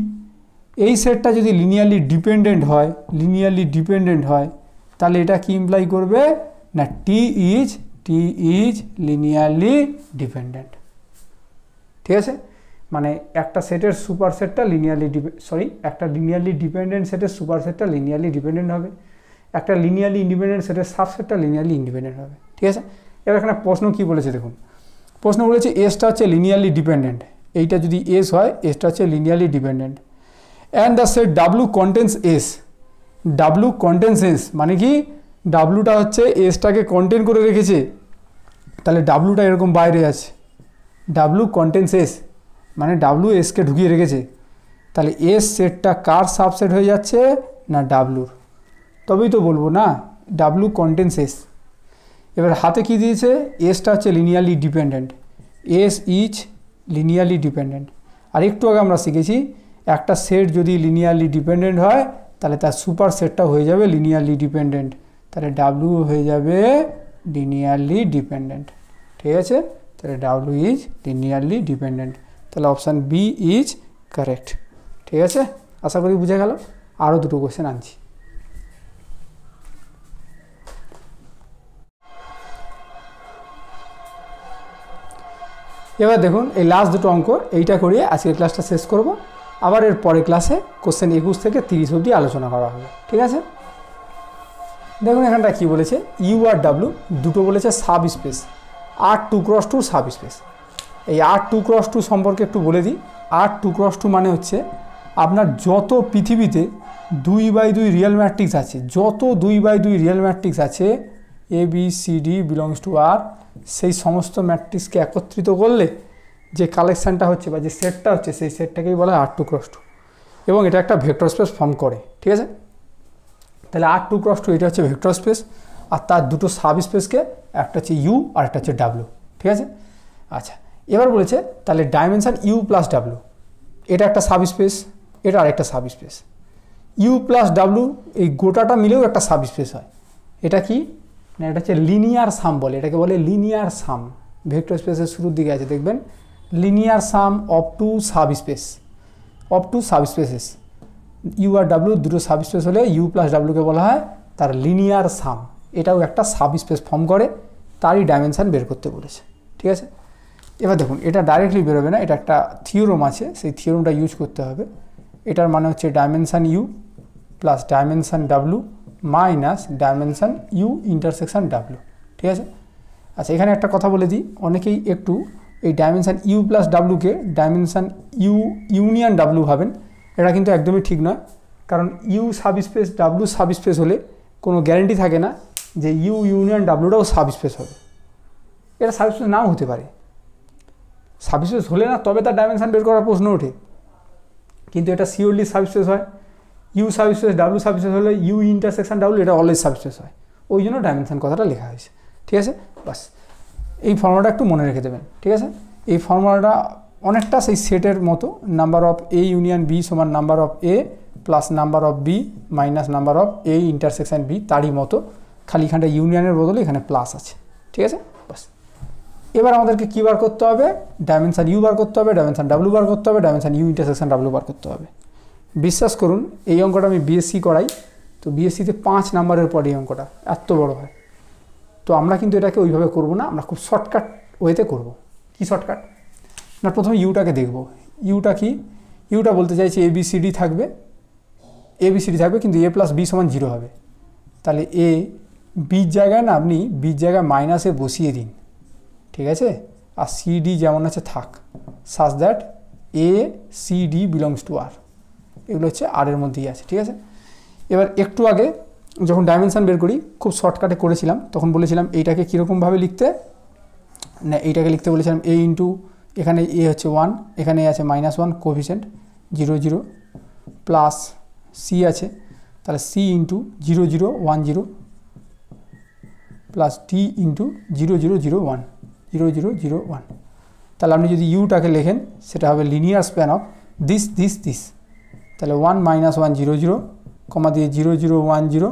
এই সেটটা যদি লিনিয়ারলি ডিপেন্ডেন্ট হয় তাহলে এটা কি ইমপ্লাই করবে না টি ইজ লিনিয়ারলি ডিপেন্ডেন্ট। ঠিক আছে, মানে একটা সেটের সুপার সেটটা একটা লিনিয়ারলি ডিপেন্ডেন্ট সেটের সুপার সেটটা লিনিয়ারলি ডিপেন্ডেন্ট হবে, একটা লিনিয়ারলি ইন্ডিপেন্ডেন্ট সেটের সাবসেটটা লিনিয়ারলি ইন্ডিপেন্ডেন্ট হবে। ঠিক আছে। এবার এখানে প্রশ্ন কি বলেছে দেখুন, প্রশ্ন বলেছে এসটা হচ্ছে লিনিয়ারলি ডিপেন্ডেন্ট, এইটা যদি এস হয় এসটা হচ্ছে linearly dependent, and the set W contains S. W contains S মানে কি, ডাব্লুটা হচ্ছে এসটাকে কন্টেন করে রেখেছে, তাহলে ডাব্লুটা এরকম বাইরে আছে, ডাব্লু কন্টেন্স এস মানে ডাব্লু এসকে ঢুকিয়ে রেখেছে, তাহলে এস সেটটা কার সাবসেট হয়ে যাচ্ছে না ডাব্লুর, তবেই তো বলবো না ডাব্লু কন্টেন্স এস। এবার হাতে কি দিয়েছে, এসটা হচ্ছে linearly dependent, S is linearly dependent. আর একটু আগে আমরা শিখেছি একটা সেট যদি লিনিয়ারলি ডিপেন্ডেন্ট হয় তাহলে তার সুপার সেটটা হয়ে যাবে লিনিয়ারলি ডিপেন্ডেন্ট, তাহলে ডাব্লু হয়ে যাবে লিনিয়ারলি ডিপেন্ডেন্ট। ঠিক আছে, তাহলে ডাব্লু ইজ লিনিয়ারলি ডিপেন্ডেন্ট, তাহলে অপশান বি ইজ কারেক্ট। ঠিক আছে, আশা করি বুঝে গেল। আরও দুটো কোশ্চেন আনছি। এবার দেখুন এই লাস্ট দুটো অঙ্ক এইটা করিয়ে আজকের ক্লাসটা শেষ করব, আবার এর পরের ক্লাসে কোশ্চেন 21 থেকে 30 অবধি আলোচনা করা হবে। ঠিক আছে, দেখুন এখানটা কি বলেছে, ইউ আর ডাব্লু দুটো বলেছে sub space, R2×2 sub space. এই R2×2 সম্পর্কে একটু বলে দিই। R2×2 মানে হচ্ছে আপনার যত পৃথিবীতে 2/2 রিয়েল ম্যাট্রিক্স আছে, যত 2/2 রিয়েল ম্যাট্রিক্স আছে ABCD বিলংস টু R, সেই সমস্ত ম্যাট্রিক্সকে একত্রিত করলে যে কালেকশানটা হচ্ছে বা যে সেটটা হচ্ছে সেই সেটটাকেই বলা হয় R2×2, এবং এটা একটা ভেক্টর স্পেস ফর্ম করে। ঠিক আছে, তাহলে R2×2 এটা হচ্ছে ভেক্টর স্পেস, আর তার দুটো সাব স্পেসকে একটা হচ্ছে ইউ আর একটা হচ্ছে ডাব্লু। ঠিক আছে, আচ্ছা এবার বলেছে তাহলে ডাইমেনশন ইউ প্লাস ডাব্লু, এটা একটা সাব স্পেস, এটা আরেকটা sub space. U plus W এই গোটাটা মিলেও একটা সাব স্পেস হয়। এটা কি না, এটা হচ্ছে লিনিয়ার সাম বলে, এটাকে বলে লিনিয়ার সাম। ভেক্টর স্পেসের শুরুর দিকে আছে দেখবেন, linear sum of two sub space, of two sub spaces. U আর ডাব্লু দুটো সাব স্পেস হলে ইউ প্লাস ডাব্লুকে বলা হয় তার লিনিয়ার সাম। এটাও একটা সাব স্পেস ফর্ম করে, তারই ডাইমেনশান বের করতে বলেছে। ঠিক আছে, এবার দেখুন এটা ডাইরেক্টলি বেরোবে না, এটা একটা থিওরম আছে, সেই থিওরমটা ইউজ করতে হবে। এটার মানে হচ্ছে dimension U plus dimension W minus dimension U intersection W. ঠিক আছে, আচ্ছা এখানে একটা কথা বলে দিই, অনেকেই একটু এই ডাইমেনশান ইউ প্লাস ডাব্লুকে ডাইমেনশান ইউ ইউনিয়ন ডাব্লু ভাবেন। এটা কিন্তু একদমই ঠিক নয়, কারণ U subspace W sub space হলে কোনো গ্যারেন্টি থাকে না যে ইউ ইউনিয়ন ডাব্লুটাও সাব স্পেস হবে। এটা সাব স্পেস নাও হতে পারে, সাব স্পেস হলে না তবে তার ডাইমেনশান বের করার প্রশ্ন ওঠে, কিন্তু এটা শিওরলি সাব স্পেস হয়। You subspace W sub space হলে ইউ ইন্টারসেকশন ডাব্লু এটা অলওয়েজ সাব স্পেস হয়, ওই জন্য ডাইমেনশান কথাটা লেখা হয়েছে। ঠিক আছে, বাস এই ফর্মুলাটা একটু মনে রেখে দেবেন। ঠিক আছে, এই ফর্মুলাটা অনেকটা সেই সেটের মতো, number of A union B সমান number of A plus number of B minus number of A intersection B, তারই মতো, খালি এখানটা ইউনিয়নের বদলে এখানে প্লাস আছে। ঠিক আছে, বাস এবার আমাদেরকে কী বার করতে হবে, ডাইমেনশান ইউ বার করতে হবে, ডাইমেনশান ডাব্লু বার করতে হবে, ডাইমেনশান ইউ ইন্টারসেকশন ডাব্লু বার করতে হবে। বিশ্বাস করুন এই অঙ্কটা আমি বিএসসি করাই, তো বিএসসিতে 5 নাম্বারের পর এই অঙ্কটা এত বড় হয়। তো আমরা কিন্তু এটাকে ওইভাবে করব না, আমরা খুব শর্টকাট ওয়েতে করব। কি শর্টকাট না, প্রথমে ইউটাকে দেখব। ইউটা কি, ইউটা বলতে চাইছি এবিসিডি থাকবে, এবিসিডি থাকবে কিন্তু এ প্লাস বি সমান 0 হবে। তাহলে এ বির জায়গায় না আপনি বির জায়গায় মাইনাসে বসিয়ে দিন। ঠিক আছে, আর সিডি যেমন আছে থাক, such that a c d belongs to R, এগুলো হচ্ছে আর এর মধ্যেই আছে। ঠিক আছে, এবার একটু আগে যখন ডাইমেনশান বের করি খুব শর্টকাটে করেছিলাম, তখন বলেছিলাম এইটাকে কীরকমভাবে লিখতে না, এইটাকে লিখতে বলেছিলাম এ ইন্টু, এখানে এ হচ্ছে 1, এখানে আছে -1 কোএফিসিয়েন্ট 0 0 প্লাস সি আছে, তাহলে সি ইন্টু 0 0 1 0 প্লাস টি ইন্টু 0 0 0 1 0 0 0 1। তাহলে আপনি যদি ইউটাকে লেখেন সেটা হবে linear span of this this this. তাহলে 1 -1 0 0 কমা দিয়ে 0 0 1 0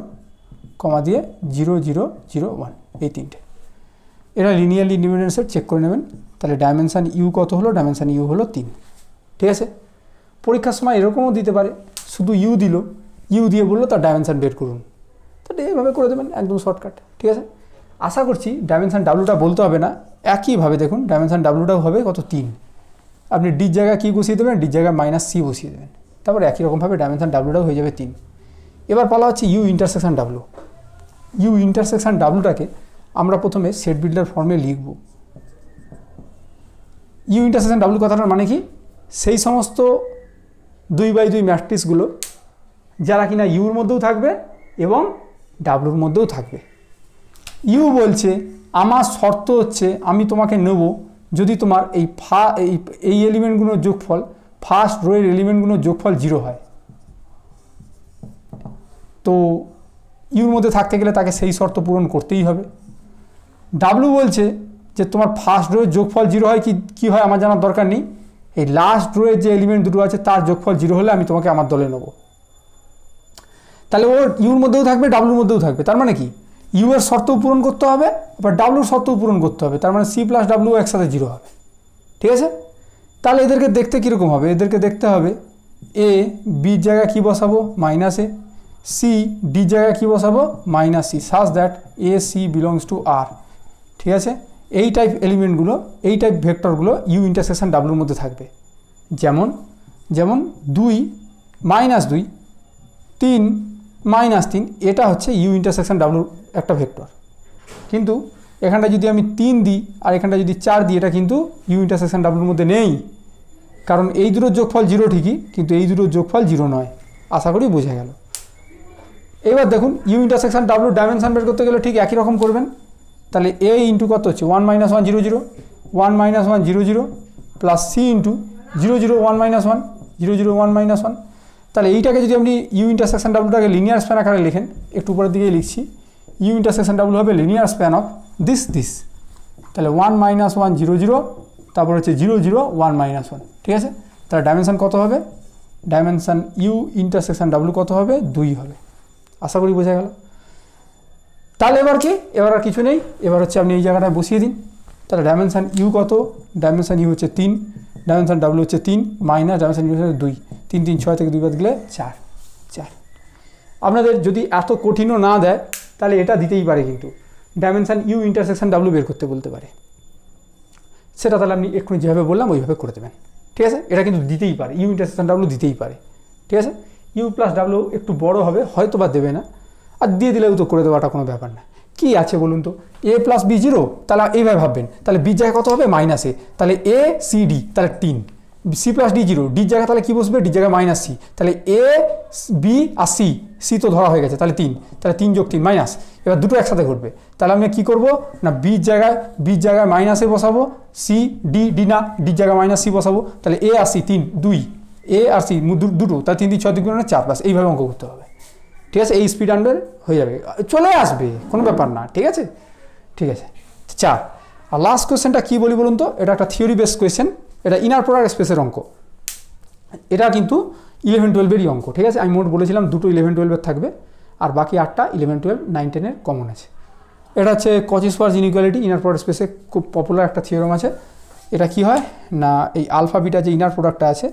কমা দিয়ে 0 0 0 1, এই তিনটে। এটা লিনিয়ারলি ইন্ডিপেন্ডেন্ট সেট, চেক করে নেবেন। তাহলে ডাইমেনশান ইউ কত হলো, ডাইমেনশান ইউ হলো 3। ঠিক আছে, পরীক্ষার সময় এরকমও দিতে পারে, শুধু ইউ দিল, ইউ দিয়ে বললো তার ডাইমেনশান বের করুন, তাহলে এইভাবে করে দেবেন, একদম শর্টকাট। ঠিক আছে, আশা করছি ডাইমেনশান ডাব্লুটা বলতে হবে না, একইভাবে দেখুন ডাইমেনশান ডাব্লুটাও হবে কত 3। আপনি ডির জায়গায় কী বসিয়ে দেবেন, ডির জায়গায় -c বসিয়ে দেবেন, তারপর একই রকমভাবে ডাইমেনশান ডাব্লুটাও হয়ে যাবে 3। এবার পালা হচ্ছে U intersection W. U intersection ডাব্লুটাকে আমরা প্রথমে সেট বিল্ডার ফর্মে লিখব। ইউ ইন্টারসেকশন ডাব্লু কথাটার মানে কি, সেই সমস্ত 2x2 ম্যাট্রিক্সগুলো যারা কিনা ইউর মধ্যেও থাকবে এবং ডাব্লুর মধ্যেও থাকবে। ইউ বলছে আমার শর্ত হচ্ছে আমি তোমাকে নেব যদি তোমার এই এলিমেন্টগুলোর যোগফল, ফার্স্ট রোয়ের এলিমেন্টগুলোর যোগফল 0 হয়। তো ইউর মধ্যে থাকতে গেলে তাকে সেই শর্ত পূরণ করতেই হবে। ডাব্লু বলছে যে তোমার ফার্স্ট রোয়ের যোগফল 0 হয় কি হয় আমার জানার দরকার নেই, এই লাস্ট রোয়ের যে এলিমেন্ট দুটো আছে তার যোগফল 0 হলে আমি তোমাকে আমার দলে নেব। তাহলে ওর ইউর মধ্যেও থাকবে ডাব্লুর মধ্যেও থাকবে, তার মানে কি ইউ এর শর্তও পূরণ করতে হবে, আবার ডাব্লুর শর্তও পূরণ করতে হবে, তার মানে সি প্লাস ডাব্লু একসাথে 0 হবে। ঠিক আছে, তাহলে এদেরকে দেখতে কীরকম হবে, এদেরকে দেখতে হবে এ বির জায়গায় কী বসাবো -a, সি ডির জায়গায় কী বসাবো -c, such that a c belongs to R. ঠিক আছে, এই টাইপ এলিমেন্টগুলো, এই টাইপ ভেক্টরগুলো ইউ ইন্টারসেকশন ডাব্লুর মধ্যে থাকবে। যেমন 2 -2 3 -3, এটা হচ্ছে ইউ ইন্টারসেকশন ডাব্লুর একটা ভেক্টর। কিন্তু এখানটা যদি আমি 3 দিই আর এখানটা যদি 4 দিই, এটা কিন্তু ইউ ইন্টারসেকশন ডাব্লুর মধ্যে নেই, কারণ এই দুটোর যোগফল 0 ঠিকই, কিন্তু এই দুটোর যোগফল 0 নয়। আশা করি বোঝা গেল। এবার দেখুন ইউ ইন্টারসেকশন ডাব্লুর ডাইমেনশন বের করতে গেলে ঠিক একই রকম করবেন। তাহলে এ ইন্টু কত হচ্ছে 1 -1 0 0 1 -1 0 0 প্লাস সি ইন্টু 0 0 1 -1 0 0 1 -1। তাহলে এইটাকে যদি আপনি ইউ ইন্টারসেকশন ডাব্লুটাকে লিনিয়ার স্প্যান আকারে লেখেন, একটু উপরের দিকে লিখছি, ইউ ইন্টারসেকশন ডাব্লু হবে লিনিয়ার স্প্যান অফ দিস। তাহলে 1 -1 0 0, তারপর হচ্ছে 0 0 1 -1। ঠিক আছে, তাহলে ডাইমেনশান কত হবে, ডাইমেনশান ইউ ইন্টারসেকশন ডাব্লু কত হবে, 2 হবে। আশা করি বোঝা গেল। তাহলে এবার কি, এবার আর কিছু নেই, এবার হচ্ছে আপনি এই জায়গাটায় বসিয়ে দিন। তাহলে ডাইমেনশান ইউ কত, ডাইমেনশান ইউ হচ্ছে 3, ডাইমেনশান ডাব্লু হচ্ছে 3 মাইনাস ডাইমেনশান ইউ হচ্ছে 2, 3 3 6 থেকে 2 বাদ গেলে 4। আপনাদের যদি এত কঠিনও না দেয় তাহলে এটা দিতেই পারে, কিন্তু ডাইমেনশান ইউ ইন্টারসেকশন ডাব্লু বের করতে বলতে পারে, সেটা তাহলে আপনি এক্ষুনি যেভাবে বললাম ওইভাবে করে দেবেন, ঠিক আছে। এটা কিন্তু দিতেই পারে, ইউ ইন্টারসেকশন ডাব্লু দিতেই পারে, ঠিক আছে। ইউ প্লাস ডাব্লু একটু বড় হবে, হয়তো বা দেবে না, আর দিয়ে দিলেও তো করে দেওয়াটা কোনো ব্যাপার না। কি আছে বলুন তো, এ প্লাস বি 0, তাহলে এইভাবে ভাববেন, তাহলে বি জায়গায় কত হবে, -a, তাহলে এ সি ডি, তাহলে 3, সি প্লাস ডি 0, ডির জায়গায় তাহলে কী বসবে, ডির জায়গায় -c, তাহলে এ বি আর সি তো ধরা হয়ে গেছে, তাহলে 3, তাহলে 3 যোগ 3 মাইনাস, এবার দুটো একসাথে ঘটবে, তাহলে আমি কী করবো না, বির জায়গায় -এ বসাবো, সি ডি না, ডির জায়গায় -c বসাবো, তাহলে এ আর সি 3 2, এ আর সি দুটো, তাহলে 3 3 6 2 4, প্লাস এইভাবে অঙ্ক করতে হবে, ঠিক আছে। এই স্পিড আন্ডার হয়ে যাবে, চলে আসবে, কোনো ব্যাপার না, ঠিক আছে। ঠিক আছে 4। আর লাস্ট কোয়েশ্চেনটা কী বলি বলুন তো, এটা একটা থিওরি বেসড কোয়েশ্চেন, এটা ইনার প্রোডাক্ট স্পেসের অঙ্ক, এটা কিন্তু 11 12-এরই অঙ্ক, ঠিক আছে। আমি মোট বলেছিলাম দুটো 11 12-এর থাকবে, আর বাকি 8টা 11 12 9 10-এর কমন আছে। এটা হচ্ছে কচি-স্কোয়ারজ ইনইকুয়ালিটি, ইনার প্রোডাক্ট স্পেসে খুব পপুলার একটা থিওরাম আছে। এটা কি হয় না, এই আলফা বিটা যে ইনার প্রোডাক্টটা আছে,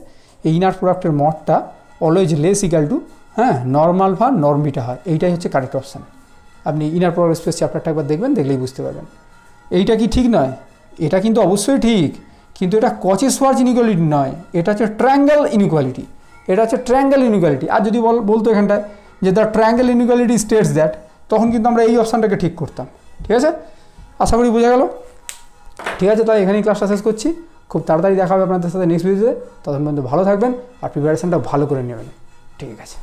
এই ইনার প্রোডাক্টের মডটা always less equal to norm alpha norm beta হয়, এইটাই হচ্ছে কারেক্ট অপশান। আপনি ইনার প্রোডাক্ট স্পেস চ্যাপ্টারটা একবার দেখবেন, দেখলেই বুঝতে পারবেন। এইটা কি ঠিক নয়, এটা কিন্তু অবশ্যই ঠিক, কিন্তু এটা কচি-স্কোয়ারজ ইনইকুয়ালিটি নয়, এটা হচ্ছে ট্রায়াঙ্গেল ইনইকুয়ালিটি, এটা হচ্ছে ট্রায়াঙ্গেল ইনইকুয়ালিটি। আর যদি বলতো এখানটায় যে the triangle inequality states that, তখন কিন্তু আমরা এই অপশানটাকে ঠিক করতাম, ঠিক আছে। আশা করি বোঝা গেল, ঠিক আছে। তাই এখানেই ক্লাসটা শেষ করছি, খুব তাড়াতাড়ি দেখা হবে আপনাদের সাথে নেক্সট ভিডিওতে। ততক্ষণ পর্যন্ত ভালো থাকবেন আর প্রিপারেশনটা ভালো করে নেবেন, ঠিক আছে।